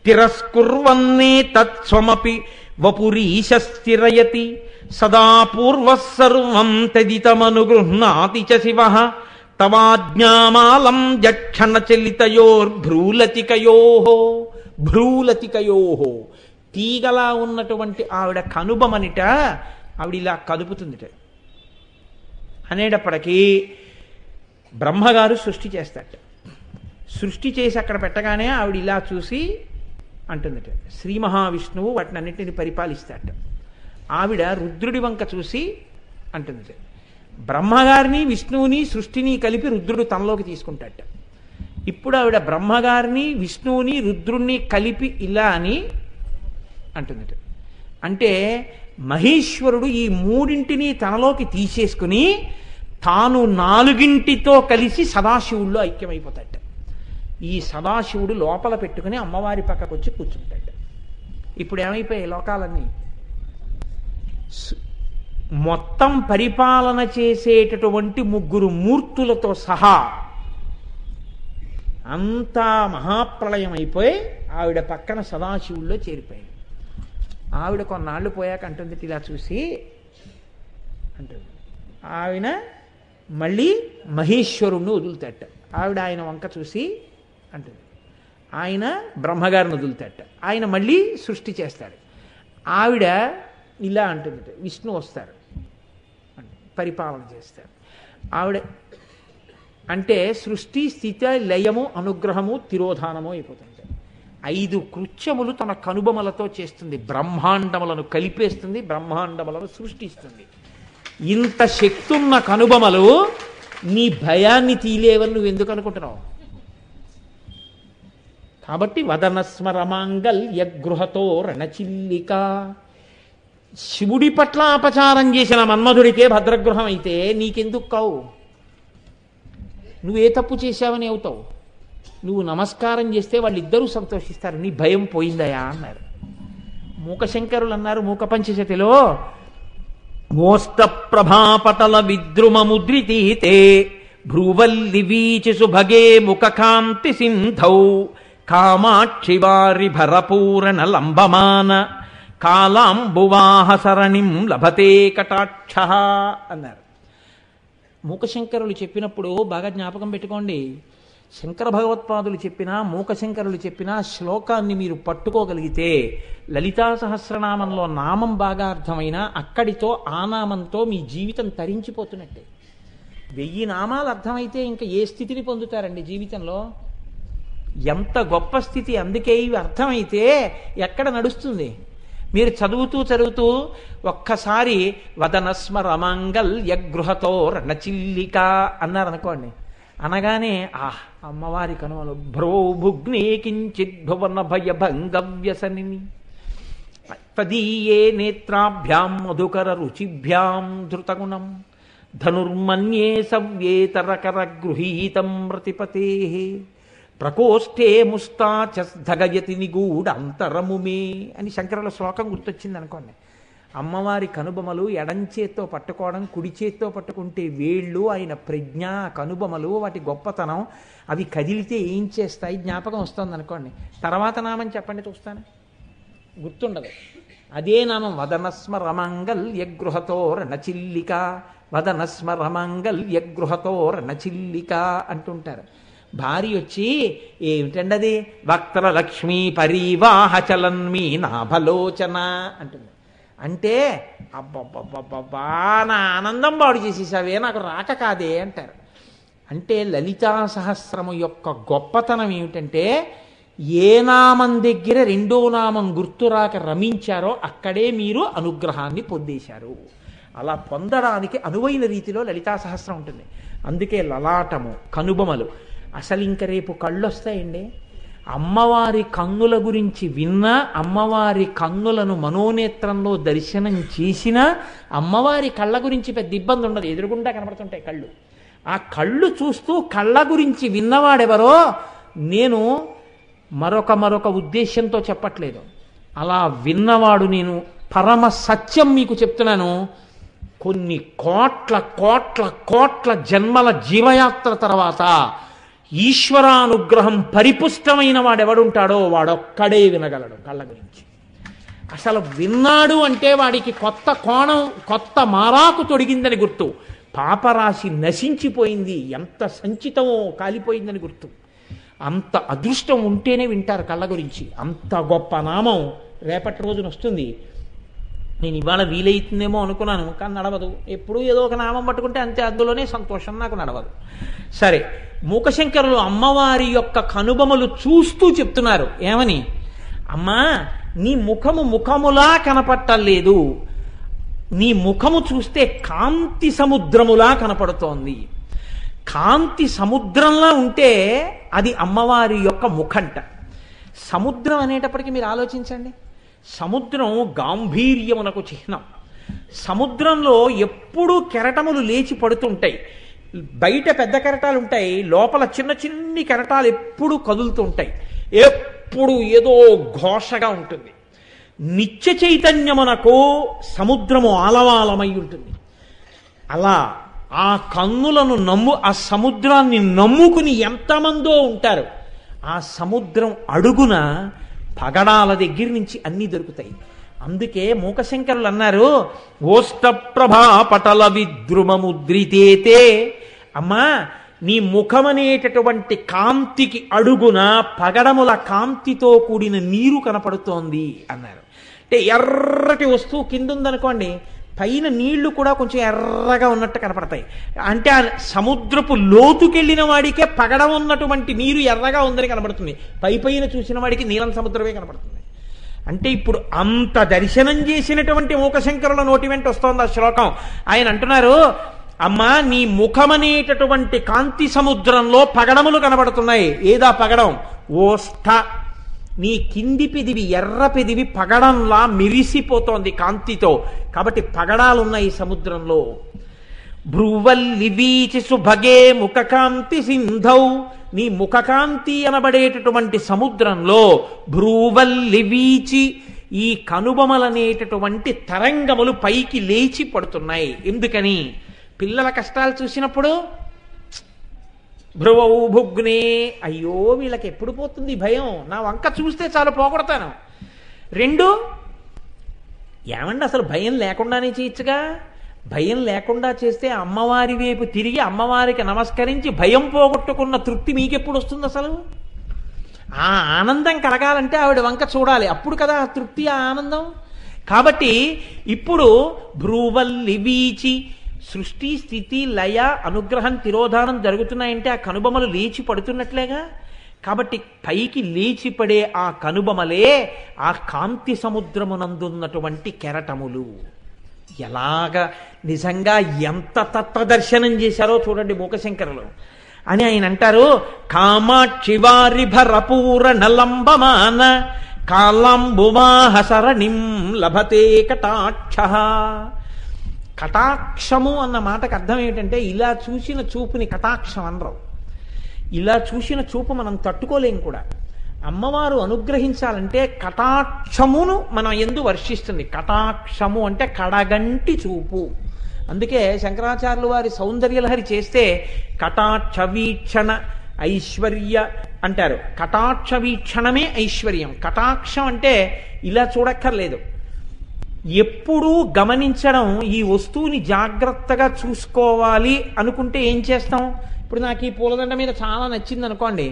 తిరస్కుర్వన్నే తత్స్వమపి వపురీశ స్థిరయతి సదా పూర్వః సర్వం తదితమనుగృహ్ణాతి చ శివః తవాజ్ఞామాలం జక్షణచలితయోర్భ్రూలతికయోః. భ్రూలతికయోః, తీగలా ఉన్నటువంటి ఆవిడ కనుబమనిట ఆవిడ ఇలా కదుపుతుందిట. అనేటప్పటికీ బ్రహ్మగారు సృష్టి చేస్తాట. సృష్టి చేసి అక్కడ పెట్టగానే ఆవిడ ఇలా చూసి అంటుందట. శ్రీ మహావిష్ణువు వాటిని అన్నింటిని పరిపాలిస్తాట. ఆవిడ రుద్రుడి వంక చూసి అంటుందట. బ్రహ్మగారిని విష్ణువుని సృష్టిని కలిపి రుద్రుడు తనలోకి తీసుకుంటాట. ఇప్పుడు ఆవిడ బ్రహ్మగారిని విష్ణువుని రుద్రుణ్ణి కలిపి ఇలా అని అంటుందట. అంటే మహేశ్వరుడు ఈ మూడింటిని తనలోకి తీసేసుకుని తాను నాలుగింటితో కలిసి సదాశివుల్లో ఐక్యమైపోతాట. ఈ సదాశివుడు లోపల పెట్టుకుని అమ్మవారి పక్కకు వచ్చి కూర్చుంటాడు. ఇప్పుడు ఏమైపోయాయి లోకాలన్నీ? మొత్తం పరిపాలన చేసేటటువంటి ముగ్గురు మూర్తులతో సహా అంతా మహాప్రళయం అయిపోయి ఆవిడ పక్కన సదాశివుల్లో చేరిపోయింది. ఆవిడ కొన్నాళ్ళు పోయాక అంటుంది, ఇలా చూసి అంటుంది, ఆయన మళ్ళీ మహేశ్వరుణ్ణి వదులుతాట. ఆవిడ ఆయన వంక చూసి అంటుంది, ఆయన బ్రహ్మగారిని వదులుతాట. ఆయన మళ్ళీ సృష్టి చేస్తాడు. ఆవిడ ఇలా అంటుంది, విష్ణు వస్తారు పరిపాలన చేస్తారు. ఆవిడ అంటే సృష్టి స్థితి లయము అనుగ్రహము తిరోధానము అయిపోతుంటాయి. 5 కృత్యములు తన కనుబొమలతో చేస్తుంది. బ్రహ్మాండములను కలిపేస్తుంది, బ్రహ్మాండములను సృష్టిస్తుంది. ఇంత శక్తున్న కనుబొమలు నీ భయాన్ని తీలేవని నువ్వు ఎందుకు అనుకుంటున్నావు? కాబట్టి వదనస్మరమాంగల్య గృహతో రణచిల్లిక. శివుడి పట్ల అపచారం చేసిన మన్మధుడికే భద్రగృహం అయితే నీకెందుకు కావు? నువ్వే తప్పు చేశావని అవుతావు. నువ్వు నమస్కారం చేస్తే వాళ్ళిద్దరూ సంతోషిస్తారు. నీ భయం పోయిందయా అన్నారు. మూకశంకరులు అన్నారు మూక పంచశతిలో, మోస్త ప్రభాపటల విద్రుమముద్రితీతే భ్రువల్లి వీచి సుభగే ముఖకాంతి సింధౌ కామాక్షి వారి భరపూరణ లంబమాన కాలాంబువాహ సరణిం లభతే కటాక్ష అన్నారు. మూకశంకరులు చెప్పినప్పుడు బాగా జ్ఞాపకం పెట్టుకోండి. శంకర భగవత్పాదులు చెప్పినా మూకశంకరులు చెప్పినా శ్లోకాన్ని మీరు పట్టుకోగలిగితే లలితా సహస్రనామంలో నామం బాగా అర్థమైనా అక్కడితో ఆ నామంతో మీ జీవితం తరించిపోతున్నట్టే. 1000 నామాలు అర్థమైతే ఇంకా ఏ స్థితిని పొందుతారండి జీవితంలో? ఎంత గొప్ప స్థితి. అందుకే ఇవి అర్థమైతే ఎక్కడ నడుస్తుంది? మీరు చదువుతూ ఒక్కసారి వదనస్మరమాంగల్య గృహతో రణచిల్లిక అన్నారనుకోండి, అనగానే అమ్మవారి కనుమలు భ్రోభుగ్నే కించిత్ భువన భయ భంగవ్యసనిని తదీయే నేత్రాభ్యాం మధుకర రుచిభ్యాం ధృతగుణం ధనుర్మన్యే సవ్యేతరకర గృహీతం రతిపతే ప్రకోష్ఠే ముస్తాచగయతి నిగూఢ అంతరముమే అని శంకరుల శ్లోకం గుర్తొచ్చింది అనుకోండి. అమ్మవారి కనుబొమలు ఎడంచేత్తో పట్టుకోవడం, కుడి చేత్తో పట్టుకుంటే వేళ్ళు, ఆయన ప్రజ్ఞ, కనుబొమలు, వాటి గొప్పతనం, అవి కదిలితే ఏం చేస్తాయి జ్ఞాపకం వస్తుంది అనుకోండి. తర్వాత నామని చెప్పండి చూస్తాను. గుర్తుండదు. అదే నామం వదనస్మరమంగల్యగృహతోరణచిల్లిక, వదనస్మరమంగల్యగృహతోరణచిల్లిక అంటుంటారు. భార్య వచ్చి ఏమిటండి అది, వక్త్ర లక్ష్మీ పరీవాహ చలన్మీ నాభలోచన అంటుంది. అంటే అబ్బబ్బబ్బబ్బా నా ఆనందం బాడు చేసేసావే, నాకు రాక కాదే అంటారు. అంటే లలితా సహస్రము యొక్క గొప్పతనం ఏమిటంటే ఏ నామం దగ్గర రెండో నామం గుర్తురాక రమించారో అక్కడే మీరు అనుగ్రహాన్ని పొందేశారు. అలా పొందడానికి అనువైన రీతిలో లలితా సహస్రం ఉంటుంది. అందుకే లలాటము, కనుబొమలు. అసలు ఇంక రేపు కళ్ళు వస్తాయండి. అమ్మవారి కన్నుల గురించి విన్నా, అమ్మవారి కన్నులను మనోనేత్రంలో దర్శనం చేసినా అమ్మవారి కళ్ళ గురించి పెద్ద ఇబ్బంది ఉండదు, ఎదురుగుండా కనపడుతుంటాయి కళ్ళు. ఆ కళ్ళు చూస్తూ కళ్ళ గురించి విన్నవాడెవరో, నేను మరొక ఉద్దేశ్యంతో చెప్పట్లేదు, అలా విన్నవాడు నేను పరమ సత్యం మీకు చెప్తున్నాను. కొన్ని కోట్ల కోట్ల కోట్ల జన్మల జీవయాత్ర తర్వాత ఈశ్వరానుగ్రహం పరిపుష్టమైన వాడెవడుంటాడో వాడొక్కడే వినగలడు కళ్ళ గురించి. అసలు విన్నాడు అంటే వాడికి కొత్త కోణం, కొత్త మారాకు తొడిగిందని గుర్తు. పాపరాశి నశించిపోయింది, ఎంత సంచితమో కాలిపోయిందని గుర్తు. అంత అదృష్టం ఉంటేనే వింటారు కళ్ళ గురించి. అంత గొప్ప నామం రేపటి రోజున వస్తుంది. నేను ఇవాళ వీలైతుందేమో అనుకున్నాను, కానీ నడవదు. ఎప్పుడూ ఏదో ఒక నామం పట్టుకుంటే అంతే, అందులోనే సంతోషం, నాకు నడవదు. సరే, మూకశంకరులు అమ్మవారి యొక్క కనుబొమలు చూస్తూ చెప్తున్నారు ఏమని, అమ్మా నీ ముఖము ముఖములా కనపట్టలేదు, నీ ముఖము చూస్తే కాంతి సముద్రములా కనపడుతోంది. కాంతి సముద్రంలా ఉంటే అది అమ్మవారి యొక్క ముఖంట. సముద్రం అనేటప్పటికీ మీరు ఆలోచించండి, సముద్రం గాంభీర్యమునకు చిహ్నం. సముద్రంలో ఎప్పుడూ కెరటములు లేచి పడుతుంటాయి. బయట పెద్ద కెరటాలు ఉంటాయి, లోపల చిన్న చిన్ని కెరటాలు ఎప్పుడూ కదులుతూ ఉంటాయి. ఎప్పుడు ఏదో ఘోషగా ఉంటుంది. నిత్య చైతన్యమునకు సముద్రము ఆలవాలమై ఉంటుంది. అలా ఆ కన్నులను ఆ సముద్రాన్ని నమ్ముకుని ఎంతమందో ఉంటారు. ఆ సముద్రం అడుగున పగడాల దగ్గర నుంచి అన్నీ దొరుకుతాయి. అందుకే మూకశంకరులు అన్నారు, ఓష్టప్రభా పటల విద్రుమముద్రితేతే, అమ్మా నీ ముఖమనేటటువంటి కాంతికి అడుగున పగడముల కాంతితో కూడిన నీరు కనపడుతోంది అన్నారు. అంటే ఎర్రటి వస్తువు కింద ఉందనుకోండి, పైన నీళ్లు కూడా కొంచెం ఎర్రగా ఉన్నట్టు కనపడతాయి. అంటే ఆ సముద్రపు లోతుకెళ్ళిన వాడికే పగడం ఉన్నటువంటి నీరు ఎర్రగా ఉందని కనపడుతుంది, పైన చూసిన వాడికి నీలం సముద్రమే కనపడుతుంది. అంటే ఇప్పుడు అంత దర్శనం చేసినటువంటి మూకశంకరుల నోటి వెంట వస్తోంది ఆ శ్లోకం. ఆయన అంటున్నారు, అమ్మా నీ ముఖమనేటటువంటి కాంతి సముద్రంలో పగడములు కనబడుతున్నాయి. ఏదా పగడం? ఓష్ఠ, నీ కింది పెదివి, ఎర్ర పెదివి పగడంలా మిరిసిపోతోంది కాంతితో. కాబట్టి పగడాలున్నాయి సముద్రంలో. భ్రువల్లి వీచి సుభగే ముఖకాంతి సింధౌ, నీ ముఖకాంతి అనబడేటటువంటి సముద్రంలో భ్రువల్లి వీచి, ఈ కనుబొమలనేటటువంటి తరంగములు పైకి లేచి పడుతున్నాయి. ఎందుకని? పిల్లల కష్టాలు చూసినప్పుడు భ్రువౌ భుగ్నే, అయ్యో వీళ్ళకి ఎప్పుడు పోతుంది భయం, నా వంక చూస్తే చాలు పోగొడతాను. రెండు, ఏమండి అసలు భయం లేకుండానే చేయొచ్చుగా, భయం లేకుండా చేస్తే అమ్మవారి వైపు తిరిగి అమ్మవారికి నమస్కరించి భయం పోగొట్టుకున్న తృప్తి మీకెప్పుడు వస్తుంది? అసలు ఆ ఆనందం కలగాలంటే ఆవిడ వంక చూడాలి, అప్పుడు కదా ఆ తృప్తి, ఆ ఆనందం. కాబట్టి ఇప్పుడు భ్రువల్లి వీచి, సృష్టి స్థితి లయ అనుగ్రహం తిరోధానం జరుగుతున్నాయంటే ఆ కనుబొమలు లేచి పడుతున్నట్లేగా. కాబట్టి పైకి లేచి పడే ఆ కనుబొమలే ఆ కాంతి సముద్రమునందున్నటువంటి కెరటములు. ఎలాగా నిజంగా ఎంత తత్వదర్శనం చేశారో చూడండి మూకశంకరులు అని ఆయన అంటారు. కామాక్షివారిభరపూర నలంబమాన కాలాంబుమాహ సరణిం లభతే కటాక్ష. కటాక్షము అన్న మాటకు అర్థం ఏమిటంటే, ఇలా చూసిన చూపుని కటాక్షం అనరు. ఇలా చూసిన చూపు మనం తట్టుకోలేం కూడా. అమ్మవారు అనుగ్రహించాలంటే కటాక్షమును మనం ఎందు వర్షిస్తుంది. కటాక్షము అంటే కడగంటి చూపు. అందుకే శంకరాచార్యులు వారి సౌందర్యలహరి చేస్తే కటాక్ష వీక్షణ ఐశ్వర్య అంటారు. కటాక్ష వీక్షణమే ఐశ్వర్యం. కటాక్షం అంటే ఇలా చూడక్కర్లేదు, ఎప్పుడూ గమనించడం. ఈ వస్తువుని జాగ్రత్తగా చూసుకోవాలి అనుకుంటే ఏం చేస్తాం? ఇప్పుడు నాకు ఈ పూలదండ మీద చాలా నచ్చింది అనుకోండి,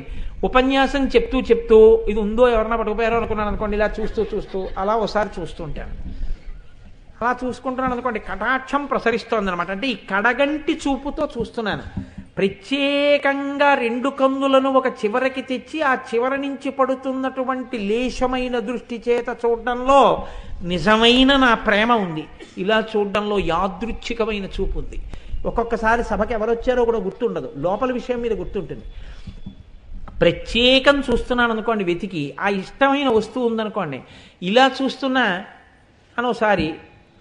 ఉపన్యాసం చెప్తూ చెప్తూ ఇది ఉందో ఎవరన్నా పట్టుకుపోయారో అనుకున్నాను అనుకోండి, ఇలా చూస్తూ చూస్తూ అలా ఒకసారి చూస్తూ ఉంటాను. అలా చూసుకుంటున్నాను అనుకోండి, కటాక్షం ప్రసరిస్తోంది అనమాట. అంటే ఈ కడగంటి చూపుతో చూస్తున్నాను. ప్రత్యేకంగా రెండు కన్నులను ఒక చివరికి తెచ్చి ఆ చివరి నుంచి పడుతున్నటువంటి లేశమైన దృష్టి చేత చూడడంలో నిజమైన నా ప్రేమ ఉంది. ఇలా చూడడంలో యాదృచ్ఛికమైన చూపు ఉంది. ఒక్కొక్కసారి సభకి ఎవరొచ్చారో కూడా గుర్తుండదు, లోపల విషయం మీద గుర్తుంటుంది. ప్రత్యేకం చూస్తున్నాను అనుకోండి, వెతికి ఆ ఇష్టమైన వస్తువు ఉందనుకోండి, ఇలా చూస్తున్నా అనోసారి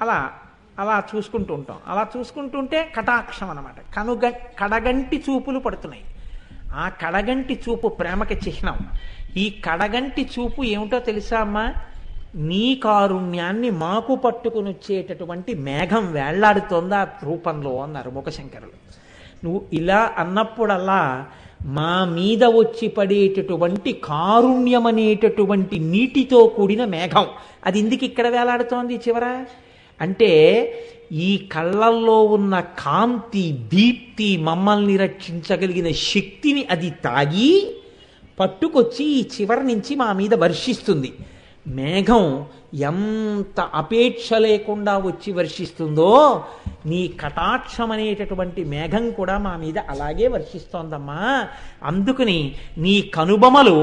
అలా అలా చూసుకుంటూ ఉంటాం. అలా చూసుకుంటుంటే కటాక్షం అనమాట. కడగంటి చూపులు పడుతున్నాయి. ఆ కడగంటి చూపు ప్రేమకి చిహ్నం. ఈ కడగంటి చూపు ఏమిటో తెలుసా అమ్మా? నీ కారుణ్యాన్ని మాకు పట్టుకుని వచ్చేటటువంటి మేఘం వేళ్లాడుతోంది ఆ రూపంలో అన్నారు ముఖశంకరులు. నువ్వు ఇలా అన్నప్పుడల్లా మా మీద వచ్చి పడేటటువంటి కారుణ్యం అనేటటువంటి నీటితో కూడిన మేఘం అది ఎందుకు ఇక్కడ వేలాడుతోంది చివర అంటే, ఈ కళ్ళల్లో ఉన్న కాంతి దీప్తి మమ్మల్ని రక్షించగలిగిన శక్తిని అది తాగి పట్టుకొచ్చి ఈ చివరి నుంచి మా మీద వర్షిస్తుంది. మేఘం ఎంత అపేక్ష లేకుండా వచ్చి వర్షిస్తుందో, నీ కటాక్షం అనేటటువంటి మేఘం కూడా మా మీద అలాగే వర్షిస్తోందమ్మా. అందుకని నీ కనుబొమలు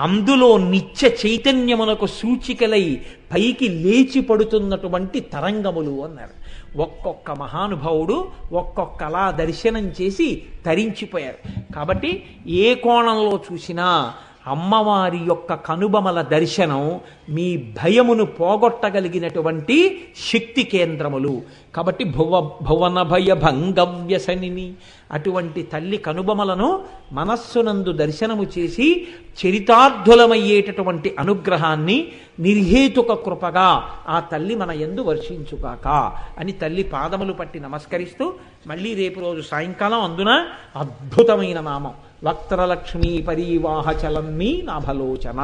అందులో నిత్య చైతన్యమునకు సూచికలై పైకి లేచి పడుతున్నటువంటి తరంగములు అన్నారు. ఒక్కొక్క మహానుభావుడు ఒక్కొక్కలా దర్శనం చేసి తరించిపోయారు. కాబట్టి ఏ కోణంలో చూసినా అమ్మవారి యొక్క కనుబొమల దర్శనం మీ భయమును పోగొట్టగలిగినటువంటి శక్తి కేంద్రములు. కాబట్టి భువన భయ భంగవ్యసనిని అటువంటి తల్లి కనుబొమలను మనస్సునందు దర్శనము చేసి చరితార్థులమయ్యేటటువంటి అనుగ్రహాన్ని నిర్హేతుక కృపగా ఆ తల్లి మన యందు వర్షించుగాక అని తల్లి పాదములు పట్టి నమస్కరిస్తూ, మళ్ళీ రేపు రోజు సాయంకాలం అందున అద్భుతమైన నామం వక్త్రలక్ష్మీ పరీవాహ చలన్మీ నాభలోచన